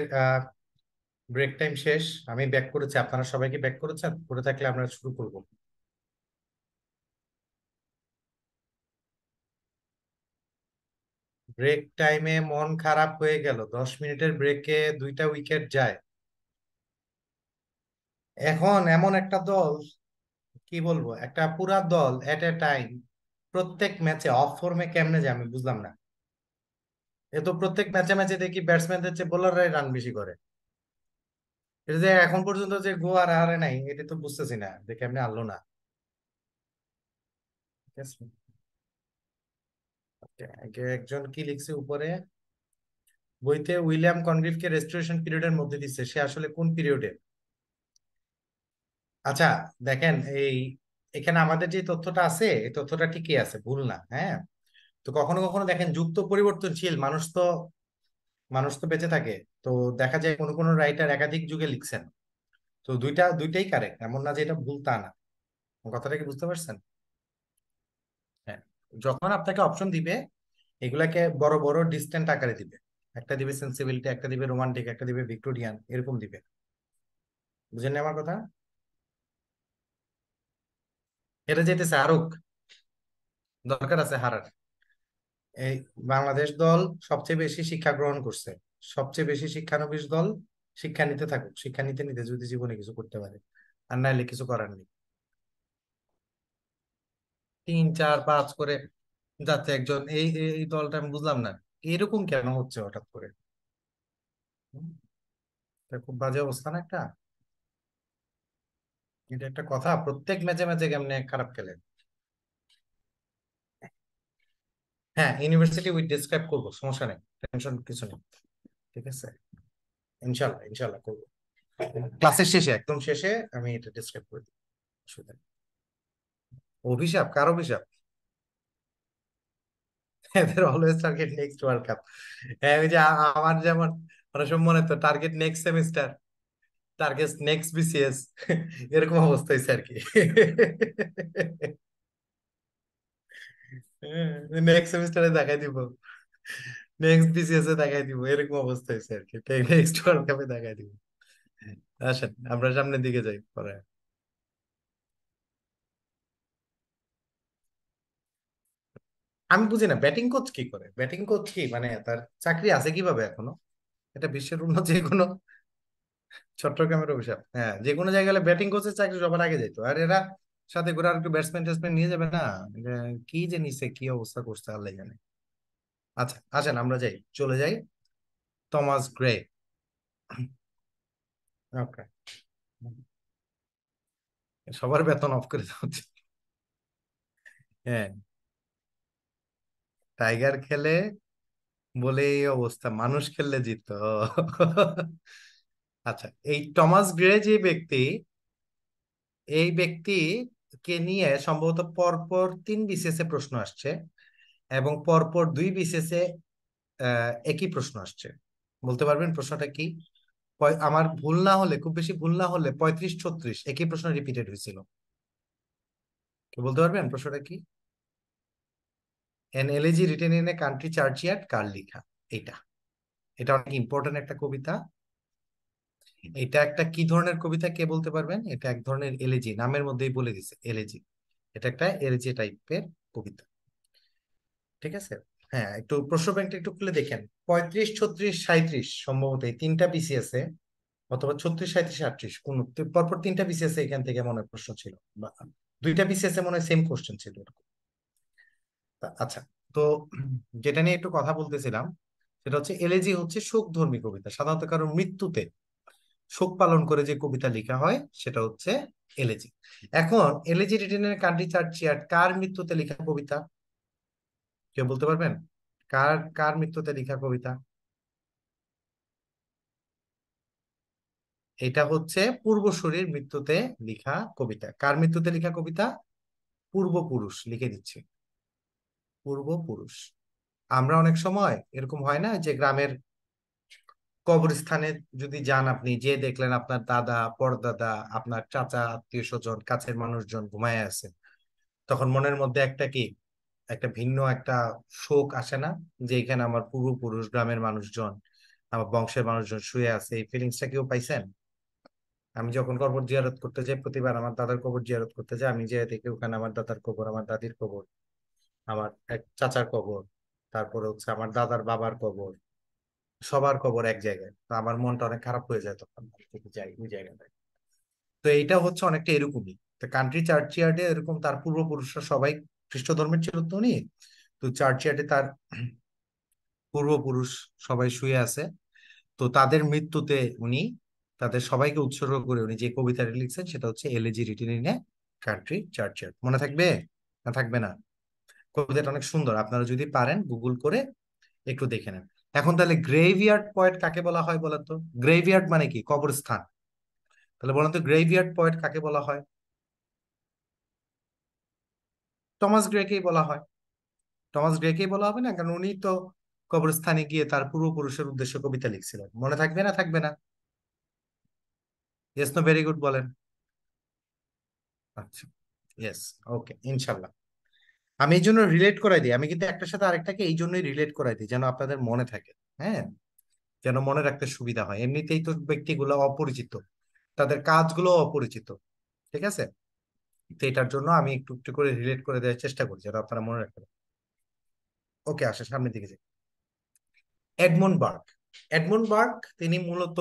ব্রেক টাইম শেষ। আমি ব্যাক করেছি, আপনারা সবাইকে ব্যাক করেছেন? করে থাকলে আমরা শুরু করব। ব্রেক টাইমে মন খারাপ হয়ে গেল, 10 মিনিটের ব্রেকে 2টা উইকেট যায়। এখন এমন একটা দল, কি বলবো, একটা পুরা দল এট এ টাইম প্রত্যেক ম্যাচে অফ ফর্মে কেমনে যায় আমি বুঝলাম না। এ তো প্রত্যেক ম্যাচে ম্যাচে দেখি ব্যাটসম্যানদের চেয়ে বোলাররাই রান বেশি করে। এটা যে এখন পর্যন্ত যে গো আর হারে নাই, এটা তো বুঝতেছি না যে কেমনে আনলো না। ঠিক আছে। একজন কি লিখছে উপরে, বইতে উইলিয়াম কনগ্রিভকে রেস্টোরেশন পিরিয়ডের মধ্যে দিচ্ছে, সে আসলে কোন পিরিয়ডে? আচ্ছা, দেখেন এই, এখানে আমাদের যে তথ্যটা আছে এই তথ্যটা ঠিকই আছে, ভুল না, হ্যাঁ। তো কখনো কখনো দেখেন যুগ তো পরিবর্তনশীল, মানুষ তো বেঁচে থাকে। তো দেখা যায় কোনো কোনো রাইটার একাধিক যুগে লিখছেন। তো দুইটাই কারেক্ট, এমন না যে এটা ভুল, তা না। কথাটা কি বুঝতে পারছেন? হ্যাঁ। যখন আপনাকে অপশন দিবে, এগুলাকে বড় বড় ডিস্টেন্ট আকারে দিবে। একটা দিবে সেন্সিবিলিটি, একটা দিবে রোমান্টিক, একটা দিবে ভিক্টোরিয়ান, এরকম দিবে। বুঝেন আমার কথা? এটা যেতেছে আরোক, দরকার আছে হারার। এই বাংলাদেশ দল সবচেয়ে বেশি শিক্ষা গ্রহণ করছে, সবচেয়ে বেশি শিক্ষানবিশ দল। শিক্ষা নিতে থাকুক, শিক্ষা নিতে নিতে যদি জীবনে কিছু করতে পারে, আর নাইলে কিছু করার নেই। 3 4 5 করে যাচ্ছে একজন, এই দলটা আমি বুঝলাম না এরকম কেন হচ্ছে হঠাৎ করে। হুম, এটা খুব বাজে অবস্থা না একটা? এটা একটা কথা, প্রত্যেক ম্যাচে ম্যাচে কেমনে খারাপ খেলে। হ্যাঁ, ইউনিভার্সিটি উইথ ডিসক্রাইব করবো, সমস্যা নেই, টেনশন কিছু নেই। ঠিক আছে, ইনশাল্লাহ ইনশাল্লাহ করবো। ক্লাসের শেষে, একদম শেষে আমি এটা ডিসক্রাইব করে দিই, অসুবিধা নেই। অভিশাপ? কার অভিশাপ? এদের always target next world cup. হ্যাঁ, ওই যে আমার যেমন অনেক সময় মনে তো target next semester, target next BCS, এরকম অবস্থা হয়েছে আর কি। নেক্সট সেমিস্টারে দেখাই দিব, নেক্সট বিসিএস এ দেখাই দিব, এরকম অবস্থা হয়েছে আর কি। নেক্সট ওয়ার্ল্ড কাপে দেখাই দিব। আসেন আমরা সামনের দিকে যাই পরে। আমি বুঝি না ব্যাটিং কোচ কি করে, ব্যাটিং কোচ কি মানে তার চাকরি আছে কিভাবে এখনো? এটা বিশ্বের অন্য যে কোনো, চট্টগ্রামের অভিশাপ, হ্যাঁ, যে কোনো জায়গায় গেলে ব্যাটিং কোচের চাকরি সবার আগে যেত, আর এরা সাথে করে আর একটু ব্যাটসম্যান ট্যাটসম্যান নিয়ে যাবে না? এটা কি যে নিছে, কি অবস্থা করছে আল্লাহ জানে। আচ্ছা আসেন আমরা যাই, চলে যাই। Thomas grey. ওকে, সবার বেতন অফ করে দেওয়া উচিত। হ্যাঁ, টাইগার খেলে বলে এই অবস্থা, মানুষ খেললে জিততো। আচ্ছা, এই টমাস গ্রে যে ব্যক্তি, এই ব্যক্তি কে নিয়ে সম্ভবত পরপর 3 বিসিএস এ প্রশ্ন আসছে, এবং পরপর 2 বিসিএস এ একই প্রশ্ন আসছে। বলতে পারবেন প্রশ্নটা কি? আমার ভুল না হলে, খুব বেশি ভুল না হলে 35 36 একই প্রশ্ন রিপিটেড হয়েছিল। কি বলতে পারবেন প্রশ্নটা কি? An elegy written in a country churchyard, কার লেখা? এটা, এটা অনেক ইম্পর্টেন্ট একটা কবিতা। এটা একটা কি ধরনের কবিতা কে বলতে পারবেন? এটা এক ধরনের এলিজি, নামের মধ্যেই বলে দিছে এলিজি। এটা একটা এলিজি টাইপের কবিতা। ঠিক আছে। হ্যাঁ, একটু প্রশ্ন ব্যাংকটা একটু খুলে দেখেন। 35 36 37 সম্ভবত এই 3টা বিসিএস এ, অথবা 36 37 38, কোন পরপর 3টা বিসিএস এ এখান থেকে মনে হয় প্রশ্ন ছিল, বা 2টা বিসিএস এ মনে হয় সেম কোশ্চেন ছিল এরকম। আচ্ছা, তো যেটা নিয়ে একটু কথা বলতেছিলাম, সেটা হচ্ছে এলেজি হচ্ছে শোকধর্মী কবিতা, সাধারণত কারো মৃত্যুতে শোক পালন করে যে কবিতা লেখা হয় সেটা হচ্ছে এলেজি। এখন এলেজি রিটেনের কান্ট্রি চার্চিয়ার্ড কার মৃত্যুতে লেখা কবিতা? কেউ বলতে পারবেন? কার কার মৃত্যুতে লেখা কবিতা? এটা হচ্ছে পূর্বসূরির মৃত্যুতে লেখা কবিতা। কার মৃত্যুতে লেখা কবিতা? পূর্বপুরুষ, লিখে দিচ্ছি, পূর্বপুরুষ। আমরা অনেক সময় এরকম হয় না যে গ্রামের কবরস্থানে যদি যান, আপনি যে দেখলেন আপনার দাদা পরদাদা, আপনার চাচা, আত্মীয় স্বজন, কাছের মানুষজন ঘুমায় আছে, তখন মনের মধ্যে একটা কি, একটা ভিন্ন একটা শোক আসে না, যে এখানে আমার পূর্বপুরুষ, গ্রামের মানুষজন আমার বংশের মানুষজন শুয়ে আছে, এই ফিলিংসটা কেউ পাইছেন? আমি যখন কবর জিয়ারত করতে যাই, প্রতিবার আমার দাদার কবর জিয়ারত করতে যাই, আমি যে দেখি ওখানে আমার দাদার কবর, আমার দাদির কবর, আমার এক চাচার কবর, তারপরে হচ্ছে আমার দাদার বাবার কবর, সবার কবর এক জায়গায়, তো আমার মনটা অনেক খারাপ হয়ে যায় তখন আমি থেকে যাই ওই জায়গাটায়। তো এইটা হচ্ছে অনেকটা এরকমই। তো কান্ট্রি চার্চিয়ার্ডে এরকম তার পূর্বপুরুষরা সবাই খ্রিস্ট ধর্মের ছিল তো উনি, তো চার্চিয়ার্ডে তার পূর্বপুরুষ সবাই শুয়ে আছে। তো তাদের মৃত্যুতে উনি তাদের সবাইকে উৎসর্গ করে উনি যে কবিতাটি লিখছেন সেটা হচ্ছে elegy written in a country churchyard. মনে থাকবে না থাকবে না? কবিতাটা অনেক সুন্দর, আপনারা যদি পারেন গুগল করে একটু দেখে নেন। এখন তাহলে গ্রেভইয়ার্ড পয়েট কাকে বলা হয় বলেন তো? গ্রেভইয়ার্ড মানে কি? কবরস্থান। তাহলে বলেন তো গ্রেভইয়ার্ড পয়েট কাকে বলা হয়? টমাস গ্রেকেই বলা হয়। টমাস গ্রেকেই বলা হবে না, কারণ উনি তো কবরস্থানে গিয়ে তার পূর্বপুরুষের উদ্দেশ্যে কবিতা লিখছিলেন। মনে থাকবে না থাকবে না? ইয়েস নো ভেরি গুড বলেন। আচ্ছা, ইয়েস, ওকে, ইনশাল্লাহ। আমি এই জন্য রিলেট করাই দিই, আমি কিন্তু একটার সাথে আরেকটাকে এই জন্যই রিলেট করাই দিই যেন আপনাদের মনে থাকে। হ্যাঁ, যেন মনে রাখতে সুবিধা হয়। এমনিতেই তো ব্যক্তিগুলো অপরিচিত, তাদের কাজগুলো অপরিচিত, ঠিক আছে? তো এটার জন্য আমি একটু একটু করে রিলেট করে দেওয়ার চেষ্টা করি যেন আপনারা মনে রাখতে পারেন। ওকে, আসে সামনের দিকে যাই। Edmund Burke. এডমন্ড বার্গ তিনি মূলত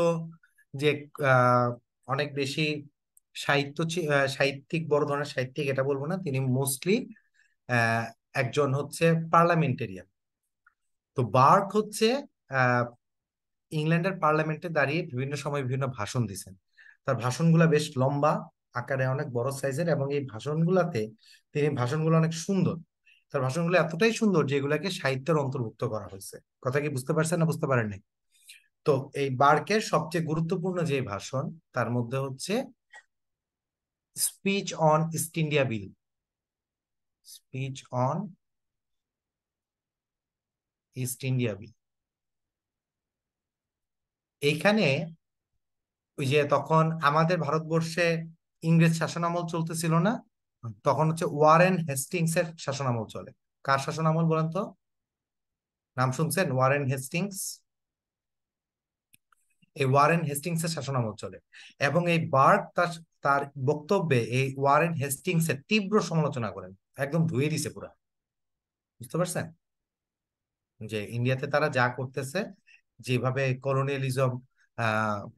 যে আহ, অনেক বেশি সাহিত্যিক, বড় ধরনের সাহিত্যিক এটা বলবো না, তিনি মোস্টলি একজন হচ্ছে পার্লামেন্টেরিয়ান। তো বার্গ হচ্ছে আহ, ইংল্যান্ডের পার্লামেন্টে দাঁড়িয়ে বিভিন্ন সময় বিভিন্ন ভাষণ দিছেন। তার ভাষণগুলো বেশ লম্বা আকারে, অনেক বড় সাইজের, এবং এই ভাষণগুলোতে ভাষণগুলো অনেক সুন্দর। তার ভাষণগুলো এতটাই সুন্দর যে এগুলাকে সাহিত্যের অন্তর্ভুক্ত করা হয়েছে। কথা কি বুঝতে পারছেন না বুঝতে পারেননি? তো এই বার্কের সবচেয়ে গুরুত্বপূর্ণ যে ভাষণ তার মধ্যে হচ্ছে speech on East India bill. Speech on East India bill. এইখানে ওই যে তখন আমাদের ভারতবর্ষে ইংরেজ শাসনামল চলতেছিল না, তখন হচ্ছে ওয়ারেন হেস্টিংস এর শাসনামল চলে। কার শাসনামল বলেন তো? নাম শুনছেন ওয়ারেন হেস্টিংস? এই ওয়ারেন হেস্টিংস এর শাসনামল চলে, এবং এই বার্ক তার তার বক্তব্যে এই ওয়ারেন হেস্টিংস এর তীব্র সমালোচনা করেন। একদম ধুয়ে দিছে পুরা। বুঝতে পারছেন যে ইন্ডিয়াতে তারা যা করতেছে, যেভাবে কলোনিয়ালিজম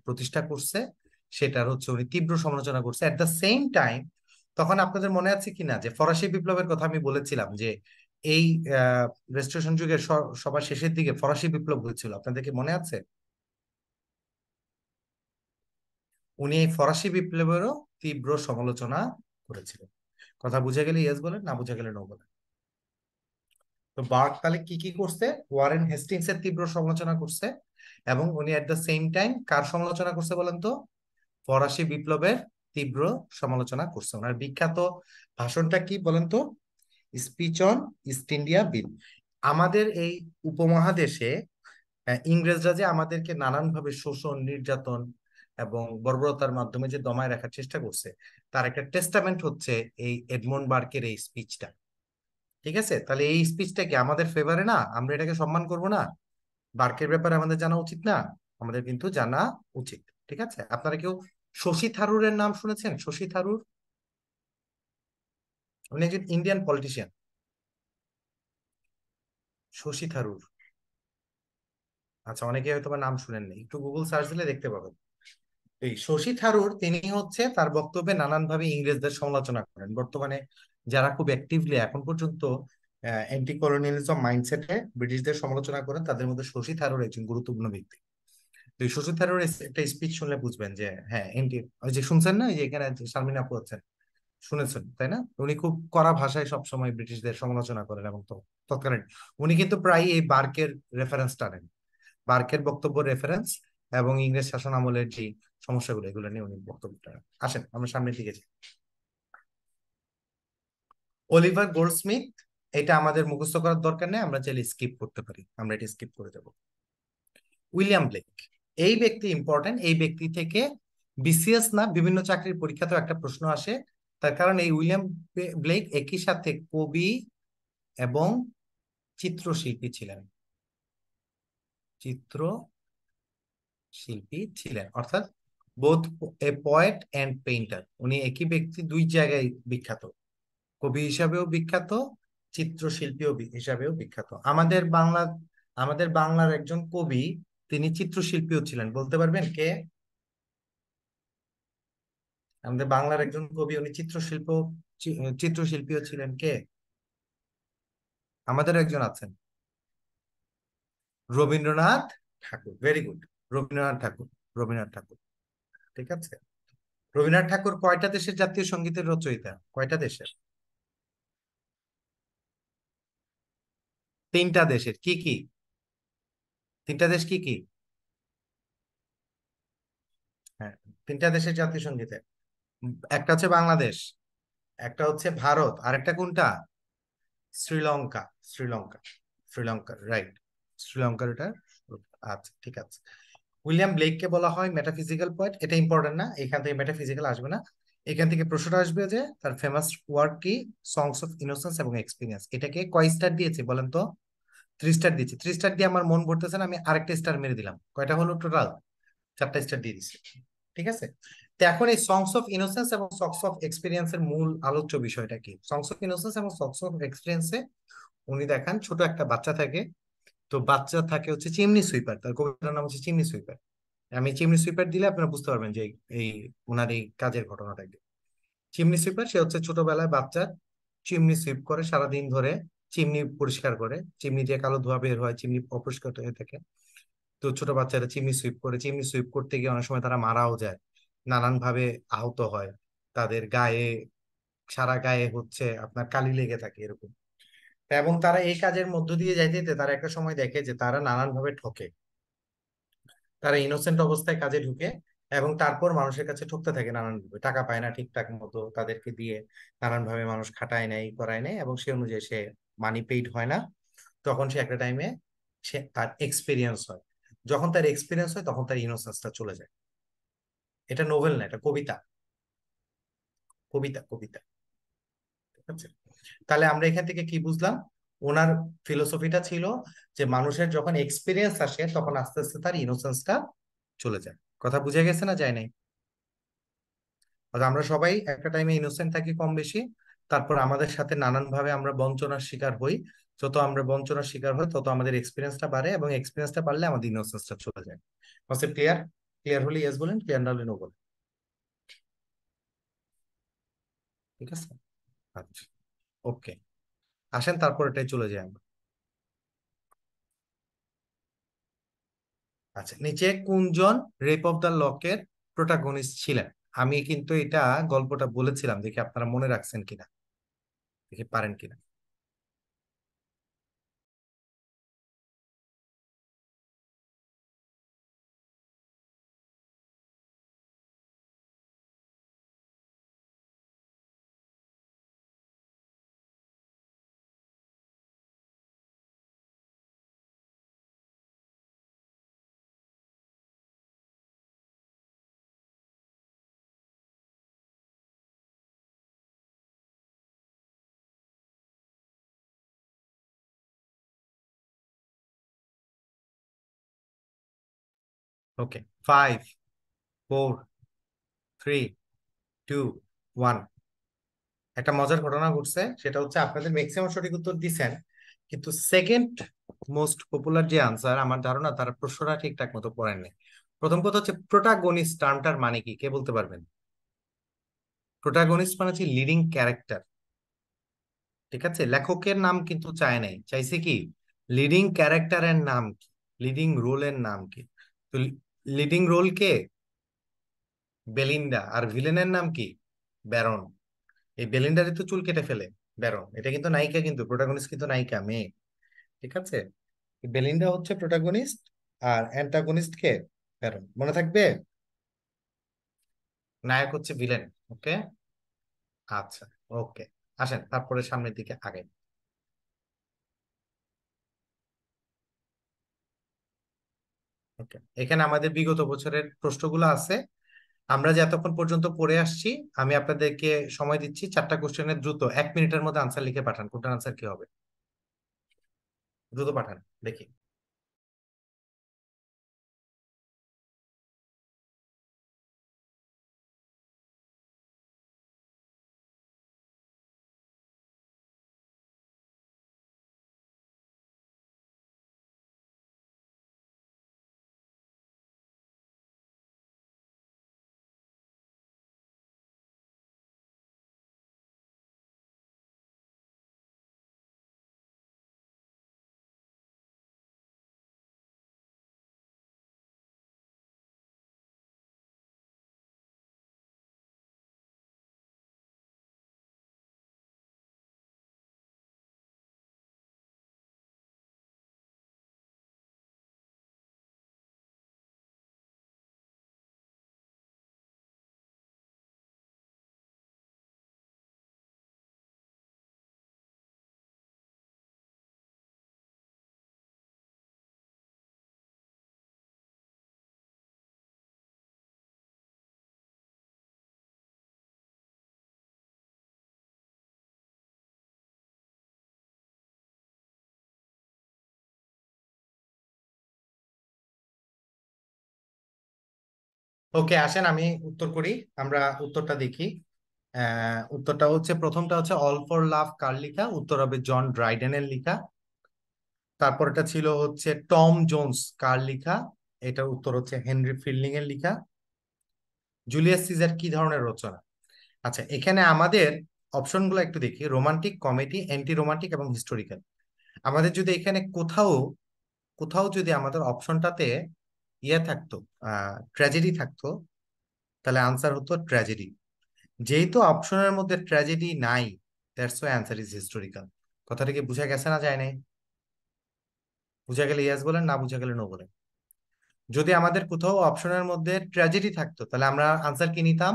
প্রতিষ্ঠা করছে, সেটার হচ্ছে উনি তীব্র সমালোচনা করছে। এট দ্য সেম টাইম তখন আপনাদের মনে আছে কিনা যে ফরাসি বিপ্লবের কথা আমি বলেছিলাম যে এই রেস্টোরেশন যুগের সবার শেষের দিকে ফরাসি বিপ্লব হয়েছিল, আপনাদের কি মনে আছে? উনি এই ফরাসি বিপ্লবেরও তীব্র সমালোচনা করেছিলেন। কথা বুঝে গেলে ইয়েস বলেন, না বুঝে গেলে নো বলেন। তো বার্ক তাহলে কি কি করছে? ওয়ারেন হেস্টিংস এর তীব্র সমালোচনা করছে, এবং উনি এট দ্য সেম টাইম কার সমালোচনা করছে বলেন তো? ফরাসি বিপ্লবের তীব্র সমালোচনা করছে। ওনার বিখ্যাত ভাষণটা কি বলেন তো? স্পিচ অন ইস্ট ইন্ডিয়া বিল। আমাদের এই উপমহাদেশে ইংরেজরা যে আমাদেরকে নানানভাবে শোষণ, নির্যাতন এবং বর্বরতার মাধ্যমে যে দমায় রাখার চেষ্টা করছে, তার একটা টেস্টামেন্ট হচ্ছে এই এডমন্ড বার্কের এই স্পিচটা। ঠিক আছে, তাহলে এই স্পিচটা কি আমাদের ফেভারে না? আমরা এটাকে সম্মান করব না? বার্কের ব্যাপারে আমাদের জানা উচিত না? আমাদের কিন্তু জানা উচিত। ঠিক আছে, আপনারা কেউ শশী থারুরের নাম শুনেছেন? শশী থারুর, উনি একজন ইন্ডিয়ান পলিটিশিয়ান। শশী থারুর, আচ্ছা, অনেকে হয়তো বা নাম শুনেননি, একটু গুগল সার্চ দিলে দেখতে পাবেন। এই শশী থারুর তিনি হচ্ছে তার বক্তব্যে নানানভাবে ইংরেজদের সমালোচনা করেন। বর্তমানে যারা খুব অ্যাক্টিভলি এখন পর্যন্ত অ্যান্টি কলোনিয়ালিজম মাইন্ডসেটে ব্রিটিশদের সমালোচনা করেন, তাদের মধ্যে শশী থারুর একজন গুরুত্বপূর্ণ ব্যক্তি। তো এই শশী থারুর একটা স্পিচ শুনলে বুঝবেন যে হ্যাঁ, এন্টি, ওই যে শুনছেন না, এই যে এখানে যে শারমিন আপু আছেন, শুনেছেন তাই না? উনি খুব কড়া ভাষায় সবসময় ব্রিটিশদের সমালোচনা করেন, এবং তো তৎকালীন উনি কিন্তু প্রায় এই বার্কের রেফারেন্স টানেন, বার্কের বক্তব্য রেফারেন্স, এবং ইংরেজ শাসন আমলের যে সমস্যাগুলো এগুলো নিয়ে উনি বক্তব্যটা। আসেন আমরা সামনের দিকে যাই। অলিভার গোল্ডস্মিথ, এটা আমাদের মুখস্থ করার দরকার নেই, আমরা চাইলে স্কিপ করতে পারি, আমরা এটা স্কিপ করে দেবো। উইলিয়াম ব্লেক, এই ব্যক্তি ইম্পর্টেন্ট। এই ব্যক্তি থেকে বিসিএস না বিভিন্ন চাকরির পরীক্ষাতেও একটা প্রশ্ন আসে। তার কারণ এই উইলিয়াম ব্লেক একই সাথে কবি এবং চিত্রশিল্পী ছিলেন। চিত্র শিল্পী ছিলেন, অর্থাৎ both a poet and painter, উনি একই ব্যক্তি, দুই জায়গায় বিখ্যাত, কবি হিসাবেও বিখ্যাত, চিত্রশিল্পীও হিসাবেও বিখ্যাত। আমাদের বাংলার একজন কবি, তিনি চিত্রশিল্পীও ছিলেন, বলতে পারবেন কে? আমাদের বাংলার একজন কবি, উনি চিত্রশিল্পীও ছিলেন, কে? আমাদের একজন আছেন, রবীন্দ্রনাথ ঠাকুর। ভেরি গুড, রবীন্দ্রনাথ ঠাকুর। রবীন্দ্রনাথ ঠাকুর, ঠিক আছে। রবীন্দ্রনাথ ঠাকুর কয়টা দেশের জাতীয় সঙ্গীতের রচয়িতা? কয়টা দেশের? তিনটা দেশের। কি কি? তিনটা দেশ কি কি? হ্যাঁ, তিনটা দেশের জাতীয় সঙ্গীতের, একটা হচ্ছে বাংলাদেশ, একটা হচ্ছে ভারত, আর একটা কোনটা? শ্রীলঙ্কা। শ্রীলঙ্কা, শ্রীলঙ্কা, রাইট। শ্রীলঙ্কার এটা। আচ্ছা, ঠিক আছে। উইলিয়াম ব্লেককে বলা হয় মেটাফিজিক্যাল পয়েট। এটা ইম্পর্টেন্ট না, এখান থেকে মেটাফিজিক্যাল আসবে না। এখান থেকে প্রশ্নটা আসবে যে তার ফেমাস ওয়ার্ক কি? সংস অফ ইনোসেন্স এবং এক্সপিরিয়েন্স। এটাকে কয় স্টার দিয়েছে বলেন তো? 3 স্টার দিয়েছে। 3 স্টার দিয়ে আমার মন ভরতেছে না, আমি আরেকটা স্টার মেরে দিলাম। কয়টা হলো টোটাল? 4টা স্টার দিয়ে দিচ্ছি। ঠিক আছে। তো এখন এই সংস অফ ইনোসেন্স এবং সংস অফ এক্সপিরিয়েন্স এর মূল আলোচ্য বিষয়টা কি? সংস অফ ইনোসেন্স এবং সংস অফ এক্সপিরিয়েন্সে উনি দেখান ছোট একটা বাচ্চা থাকে। তো বাচ্চা থাকে হচ্ছে চিমনি সুইপার, তার কবিতার নাম হচ্ছে চিমনি সুইপার। আমি চিমনি সুইপার দিলে আপনারা বুঝতে পারবেন যে এই ওনার এই কাজের ঘটনাটা কি। চিমনি সুইপার, সে হচ্ছে ছোটবেলায় বাচ্চা চিমনি সুইপ করে সারাদিন ধরে, চিমনি পরিষ্কার করে, চিমনি দিয়ে কালো ধোঁয়া বের হয়, চিমনি অপরিষ্কার হয়ে থাকে। তো ছোট বাচ্চারা চিমনি সুইপ করে, চিমনি সুইপ করতে গিয়ে অনেক সময় তারা মারাও যায়, নানান ভাবে আহত হয়, তাদের গায়ে, সারা গায়ে হচ্ছে আপনার কালি লেগে থাকে এরকম। এবং তারা এই কাজের মধ্য দিয়ে যাইতে যেতে তারা একটা সময় দেখে যে তারা নানান ভাবে ঠকে, তারা ইনোসেন্ট অবস্থায় কাজে ঢুকে, এবং তারপর মানুষের কাছে ঠকতে থাকে নানান ভাবে, টাকা পায় না ঠিকঠাক মতো, তাদেরকে দিয়ে নানান ভাবে মানুষ খাটায় নেয়, করায় নেয়, এবং সে অনুযায়ী সে মানি পেইড হয় না। তখন সে একটা টাইমে সে তার এক্সপিরিয়েন্স হয়। যখন তার এক্সপিরিয়েন্স হয় তখন তার ইনোসেন্সটা চলে যায়। এটা নোভেল না, এটা কবিতা। কবিতা, কবিতা। ঠিক আছে। তাহলে আমরা এখান থেকে কি বুঝলাম? ওনার ফিলোসফিটা ছিল যে মানুষের যখন এক্সপিরিয়েন্স আসে তখন আস্তে আস্তে তার ইনোসেন্সটা চলে যায়। কথা বুঝে গেছে না, যায় নাই? আর আমরা সবাই একটা টাইমে ইনোসেন্ট থাকি কম বেশি, তারপর আমাদের সাথে নানান ভাবে আমরা বঞ্চনার শিকার হই। যত আমরা বঞ্চনার শিকার হই তত আমাদের এক্সপিরিয়েন্সটা বাড়ে, এবং এক্সপিরিয়েন্সটা বাড়লে আমাদের ইনোসেন্সটা চলে যায়। Concept clear? ক্লিয়ার হলে ইয়েস বলেন, ক্লিয়ার না হলে নো বলেন। ঠিক আছে। আচ্ছা, ওকে। আসেন তারপর এটাই চলে যাই আমরা। আচ্ছা, নিচে কোনজন রেপ অফ দ্য লকের প্রোটাগনিস্ট ছিলেন? আমি কিন্তু এটা গল্পটা বলেছিলাম, দেখি আপনারা মনে রাখছেন কিনা, দেখি পারেন কিনা। ওকে, 5, 4, 3, 2, 1। একটা মজার ঘটনা ঘটছে, সেটা হচ্ছে আপনাদের ম্যাক্সিমাম সঠিক উত্তর দিছেন, কিন্তু সেকেন্ড মোস্ট পপুলার যে আনসার, আমার ধারণা তারা প্রশ্নটা ঠিকঠাক মতো পড়েননি। প্রথম কথা হচ্ছে প্রোটাগনিস্ট টার্মটার মানে কি, কে বলতে পারবেন? প্রোটাগনিস্ট মানে হচ্ছে লিডিং ক্যারেক্টার। ঠিক আছে, লেখকের নাম কিন্তু চায় নাই, চাইছে কি? লিডিং ক্যারেক্টারের নাম কি, লিডিং রোলের নাম কি? তো লিডিং রোল কে? বেলিন্ডা। আর ভিলেনের নাম কি? ব্যারন। এই বেলিন্ডারে তো চুল কেটে ফেলে ব্যারন। এটা কিন্তু নায়িকা, কিন্তু প্রোটাগনিস্ট কিন্তু নায়িকা, মেয়ে। ঠিক আছে। বেলিন্ডা হচ্ছে প্রোটাগনিস্ট, আর অ্যান্টাগনিস্ট কে? ব্যারন। মনে থাকবে? নায়ক হচ্ছে ভিলেন। ওকে। আচ্ছা, ওকে। আসেন তারপরে সামনের দিকে আগে। ওকে, এখানে আমাদের বিগত বছরের প্রশ্নগুলো আছে, আমরা যে এতক্ষণ পর্যন্ত পড়ে আসছি। আমি আপনাদেরকে সময় দিচ্ছি 4টা কোশ্চেনের দ্রুত 1 মিনিটের মধ্যে আনসার লিখে পাঠান, কোনটার আনসার কি হবে। দ্রুত পাঠান, দেখি। ওকে, আসেন আমি উত্তর করি। আমরা উত্তরটা দেখি। উত্তরটা হচ্ছে, প্রথমটা হচ্ছে অল ফর লাভ কার লেখা, উত্তর হবে জন ড্রাইডেনের লেখা। তারপরটা ছিল হচ্ছে টম জোন্স কার লেখা, এটার উত্তর হচ্ছে হেনরি ফিল্ডিং এর লেখা। জুলিয়াস সিজার কি ধরনের রচনা? আচ্ছা, এখানে আমাদের অপশনগুলো একটু দেখি, রোমান্টিক, কমেডি, অ্যান্টি রোমান্টিক এবং হিস্টোরিক্যাল। আমাদের যদি এখানে কোথাও কোথাও যদি আমাদের অপশনটাতে ইয়ে থাকতো, ট্র্যাজেডি থাকতো, তাহলে আনসার হতো ট্র্যাজেডি। যেহেতু অপশনের মধ্যে ট্র্যাজেডি নাই, that's why answer is historical. কথাটা কি বুঝা গেছে না যায় নাই? বুঝা গেলে ইয়েস বলেন, না বুঝা গেলে নো বলেন। যদি আমাদের কোথাও অপশনের মধ্যে ট্র্যাজেডি থাকতো, তাহলে আমরা আনসার কি নিতাম?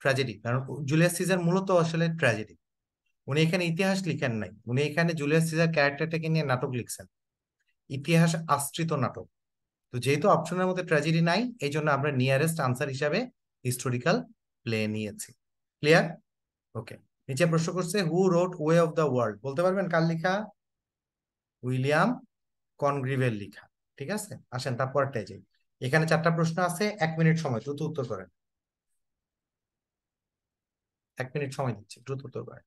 ট্র্যাজেডি। কারণ জুলিয়াস সিজার মূলত আসলে ট্র্যাজেডি। উনি এখানে ইতিহাস লিখেন নাই, উনি এখানে জুলিয়াস সিজার ক্যারেক্টারটাকে নিয়ে নাটক লিখছেন, ইতিহাস আশ্রিত নাটক। তো যেহেতু অপশনের মধ্যে ট্র্যাজেডি নাই, এই জন্য আমরা নিয়ারেস্ট আনসার হিসাবে হিস্টোরিক্যাল প্লে নিয়েছি। ক্লিয়ার? ওকে। নিচে প্রশ্ন করছে, হু রোট ওয়ে অফ দ্য ওয়ার্ল্ড, বলতে পারবেন কার লেখা? উইলিয়াম কনগ্রিভের লেখা। ঠিক আছে, আসেন তারপরটাই যাই। এখানে 4টা প্রশ্ন আছে, 1 মিনিট সময়, দ্রুত উত্তর করেন। 1 মিনিট সময় দিচ্ছি, দ্রুত উত্তর করেন।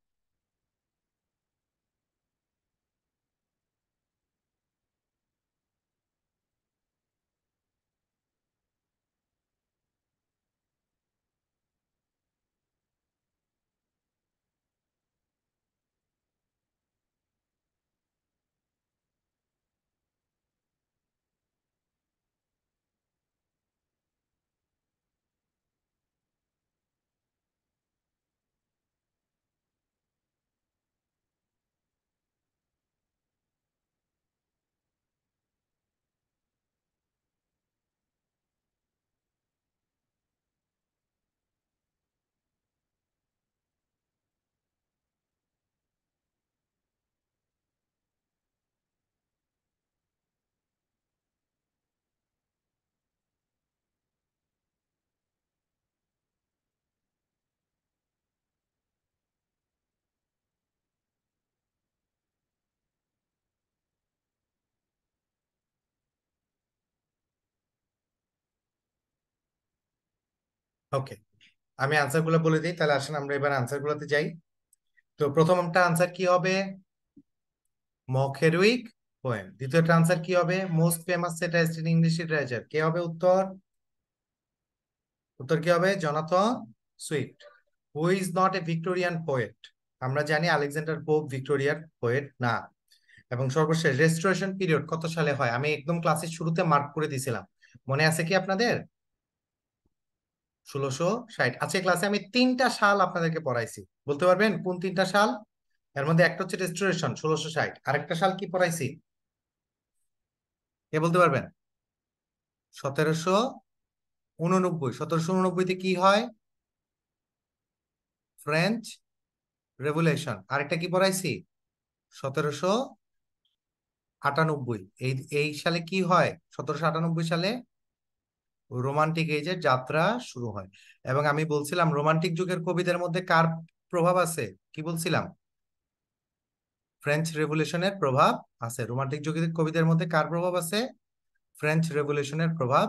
ওকে, আমি আনসার গুলো বলে দিই, তাহলে আসেন আমরা এবার আনসার গুলোতে যাই। তো প্রথমটা আনসার কি হবে? মকেরুইক পোয়েম। দ্বিতীয়টা আনসার কি হবে? Most famous satirist in English literature. কে হবে উত্তর? উত্তর কি হবে? Jonathan Swift. Who is not a Victorian poet? আমরা জানি আলেকজান্ডার পোপ ভিক্টোরিয়ার পোয়েট না। এবং সর্বশেষ, রেস্টোরেশন পিরিয়ড কত সালে হয়? আমি একদম ক্লাসের শুরুতে মার্ক করে দিয়েছিলাম, মনে আছে কি আপনাদের? 1660। আজকে ক্লাসে আমি 3টা সাল আপনাদেরকে পড়াইছি, বলতে পারবেন কোন 3টা সাল? এর মধ্যে একটা হচ্ছে রেস্টোরেশন 1660, আরেকটা সাল কি পড়াইছি? কে বলতে পারবেন? 1789। 1789-তে কি হয়? French revolution. আরেকটা কি পড়াইছি? 1798। এই এই সালে কি হয়? 1798 সালে রোমান্টিক এজের যাত্রা শুরু হয়। এবং আমি বলছিলাম রোমান্টিক যুগের কবিদের মধ্যে কার প্রভাব আছে? কি বলছিলাম? ফ্রেঞ্চ রেভলিউশনের প্রভাব আছে। রোমান্টিক যুগের কবিদের মধ্যে কার প্রভাব আছে? ফ্রেঞ্চ রেভলিউশনের প্রভাব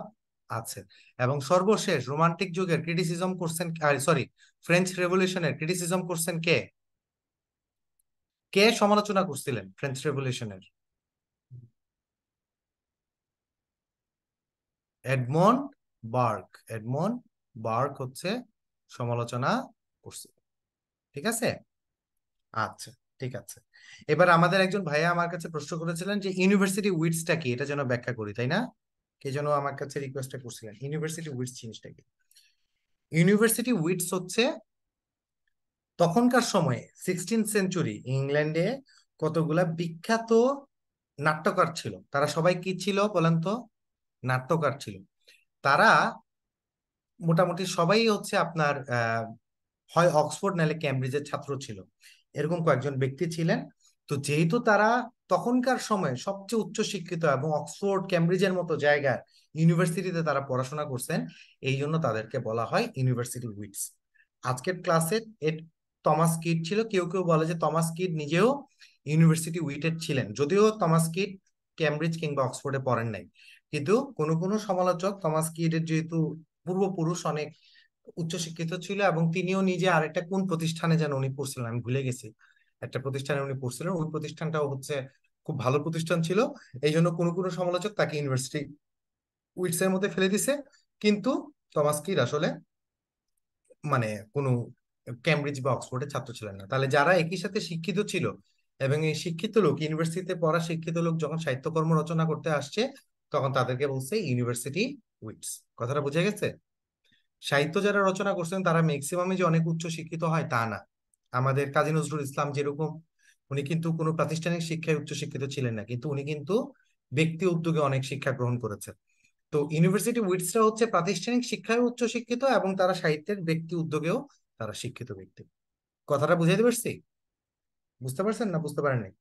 আছে। এবং সর্বশেষ রোমান্টিক যুগের ক্রিটিসিজম করছেন, সরি, ফ্রেঞ্চ রেভলিউশনের ক্রিটিসিজম করছেন কে? কে সমালোচনা করছিলেন ফ্রেঞ্চ রেভলিউশনের? Edmund Burke. এডমন্ড বার্গ হচ্ছে সমালোচনা করছে। ঠিক আছে? আচ্ছা, ঠিক আছে। এবার আমাদের একজন ভাইয়া আমার কাছে প্রশ্ন করেছিলেন যে ইউনিভার্সিটি উইটসটা কি, এটা যেন ব্যাখ্যা করি, তাই না? কে যেন আমার কাছে রিকোয়েস্টটা করছিলেন, ইউনিভার্সিটি উইটস জিনিসটা কি? ইউনিভার্সিটি উইটস হচ্ছে তখনকার সময়ে 16th সেঞ্চুরি ইংল্যান্ডে কতগুলা বিখ্যাত নাট্যকার ছিল। তারা সবাই কি ছিল বলেন তো? নাট্যকার ছিল। তারা মোটামুটি সবাই হচ্ছে আপনার হয় অক্সফোর্ড নাহলে ক্যামব্রিজের ছাত্র ছিল, এরকম কয়েকজন ব্যক্তি ছিলেন। তো যেহেতু তারা তখনকার সময়ে সবচেয়ে উচ্চ শিক্ষিত এবং অক্সফোর্ড ক্যামব্রিজের মতো জায়গায় ইউনিভার্সিটিতে তারা পড়াশোনা করছেন, এই জন্য তাদেরকে বলা হয় ইউনিভার্সিটি উইটস। আজকের ক্লাসে টমাস কিড ছিল, কেউ কেউ বলে যে টমাস কিড নিজেও ইউনিভার্সিটি উইটেড ছিলেন, যদিও টমাস কিড ক্যামব্রিজ কিংবা অক্সফোর্ডে পড়েন নাই। কিন্তু কোনো কোনো সমালোচক টমাস কিডের যেহেতু পূর্বপুরুষ অনেক উচ্চশিক্ষিত ছিল, এবং তিনিও নিজে আরেকটা কোন প্রতিষ্ঠানে যেন উনি পড়ছিলেন আমি ভুলে গেছি, একটা প্রতিষ্ঠানে উনি পড়ছিলেন, ওই প্রতিষ্ঠানটাও হচ্ছে খুব ভালো প্রতিষ্ঠান ছিল। এই জন্য কোনো কোনো সমালোচক তাকে ইউনিভার্সিটি উইটস এর মধ্যে ফেলে দিছে। কিন্তু থমাস কির আসলে মানে কোনো কেমব্রিজ বা অক্সফোর্ডের ছাত্র ছিলেন না। তাহলে যারা একই সাথে শিক্ষিত ছিল এবং এই শিক্ষিত লোক, ইউনিভার্সিটিতে পড়া শিক্ষিত লোক যখন সাহিত্যকর্ম রচনা করতে আসছে, তখন তাদেরকে বলছে ইউনিভার্সিটি উইটস। কথাটা বুঝে গেছে? সাহিত্য যারা রচনা করছেন তারা ম্যাক্সিমামই যে অনেক উচ্চ শিক্ষিত হয় তা না। আমাদের কাজী নজরুল ইসলাম যেরকম, উনি কিন্তু কোনো প্রাতিষ্ঠানিক শিক্ষায় উচ্চ শিক্ষিত ছিলেন না, কিন্তু উনি কিন্তু ব্যক্তি উদ্যোগে অনেক শিক্ষা গ্রহণ করেছেন। তো ইউনিভার্সিটি উইটসরা হচ্ছে প্রাতিষ্ঠানিক শিক্ষায় উচ্চ শিক্ষিত, এবং তারা সাহিত্যের ব্যক্তি উদ্যোগেও তারা শিক্ষিত ব্যক্তি। কথাটা বুঝাইতে পারছি? বুঝতে পারছেন না বুঝতে পারেননি?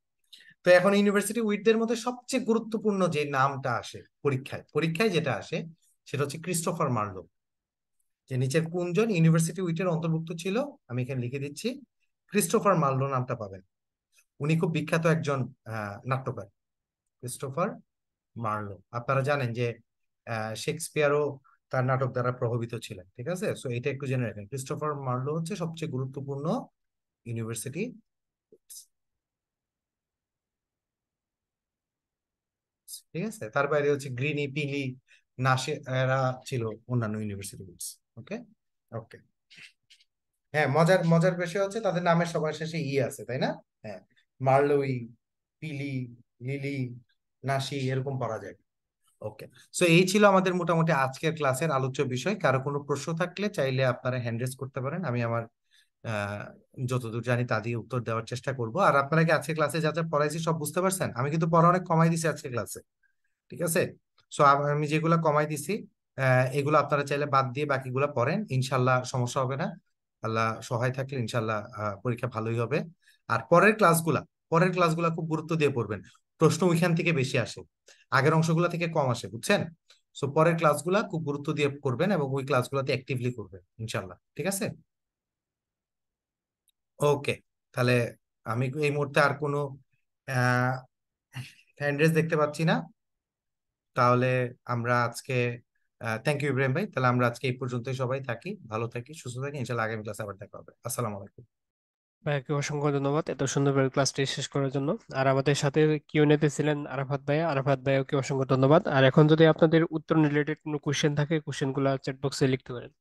তো এখন ইউনিভার্সিটি উইটদের মধ্যে সবচেয়ে গুরুত্বপূর্ণ যে নামটা আসে পরীক্ষায়, পরীক্ষায় যেটা আসে সেটা হচ্ছে ক্রিস্টোফার মার্লো। যে নিচের কোনজন ইউনিভার্সিটি উইটের অন্তর্ভুক্ত ছিল, আমি এখানে লিখে দিচ্ছি, ক্রিস্টোফার মার্লো নামটা পাবেন। উনি খুব বিখ্যাত একজন নাট্যকার, ক্রিস্টোফার মার্লো। আপনারা জানেন যে শেক্সপিয়ারও তার নাটক দ্বারা প্রভাবিত ছিলেন, ঠিক আছে? সো এটা একটু জেনে রাখেন, ক্রিস্টোফার মার্লো হচ্ছে সবচেয়ে গুরুত্বপূর্ণ ইউনিভার্সিটি। ঠিক আছে, তার বাইরে হচ্ছে গ্রিনি, পিলি, নাসে এরা ছিল অন্যান্য ইউনিভার্সিটি। ওকে, ওকে। হ্যাঁ, মজার মজার বিষয় হচ্ছে তাদের নামের সবার শেষে ই আছে, তাই না? হ্যাঁ, মার্লোই, পিলি, লিলি, নাসি এরকম পড়া যায়। ওকে। সো এই ছিল আমাদের মোটামুটি আজকের ক্লাসের আলোচ্য বিষয়। কারো কোনো প্রশ্ন থাকলে চাইলে আপনারা হ্যান্ড রেজ করতে পারেন, আমি আমার আহ যতদূর জানি তা দিয়ে উত্তর দেওয়ার চেষ্টা করব। আর আপনারা কি আজকে ক্লাসে যা যা পড়াইছি সব বুঝতে পারছেন? আমি কিন্তু পড়া অনেক কমাই দিছি আজকে ক্লাসে, ঠিক আছে? সো আমি যেগুলো কমাই দিছি এগুলো আপনারা চাইলে বাদ দিয়ে বাকিগুলো পড়েন, ইনশাল্লাহ সমস্যা হবে না। আল্লাহ সহায় থাকলে ইনশাল্লাহ পরীক্ষা ভালোই হবে। আর পরের ক্লাসগুলা খুব গুরুত্ব দিয়ে পড়বেন। প্রশ্ন ওইখান থেকে বেশি আসে, আগের অংশগুলো থেকে কম আসে, বুঝছেন? সো পরের ক্লাসগুলা খুব গুরুত্ব দিয়ে করবেন এবং ওই ক্লাসগুলোতে অ্যাক্টিভলি করবেন ইনশাল্লাহ, ঠিক আছে? ওকে। তাহলে আমি এই মুহূর্তে আর কোনো আহ হ্যান্ড রেজ দেখতে পাচ্ছি না। তাহলে আমরা আজকে থ্যাংক ইউ ইব্রাহিম ভাই, তাহলে আমরা আজকে এই পর্যন্তই, সবাই থাকি, ভালো থাকি, সুস্থ থাকি, ইনশাল্লাহ আগামী ক্লাসে আবার দেখা হবে। আসসালামু আলাইকুম। ভাইয়াকে অসংখ্য ধন্যবাদ এত সুন্দরভাবে ক্লাসটি শেষ করার জন্য। আর আমাদের সাথে কিউএনএ তে ছিলেন আরাফাত ভাইয়া, আরাফাত ভাইয়াকে অসংখ্য ধন্যবাদ। আর এখন যদি আপনাদের উত্তর রিলেটেড কোনো কোশ্চেন থাকে, কোশ্চেন গুলা চ্যাট বক্সে লিখতে পারেন।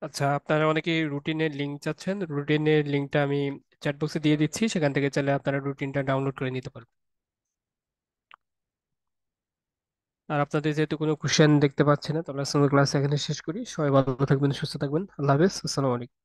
আচ্ছা, আপনারা অনেকেই রুটিনের লিঙ্ক চাচ্ছেন, রুটিনের লিঙ্কটা আমি চ্যাট বক্সে দিয়ে দিচ্ছি, সেখান থেকে চাইলে আপনারা রুটিনটা ডাউনলোড করে নিতে পারবেন। আর আপনাদের যেহেতু কোনো কোশ্চেন দেখতে পাচ্ছি না, তাহলে আজকের ক্লাস এখানে শেষ করি। সবাই ভালো থাকবেন, সুস্থ থাকবেন। আল্লাহ হাফেজ, আসসালামু আলাইকুম।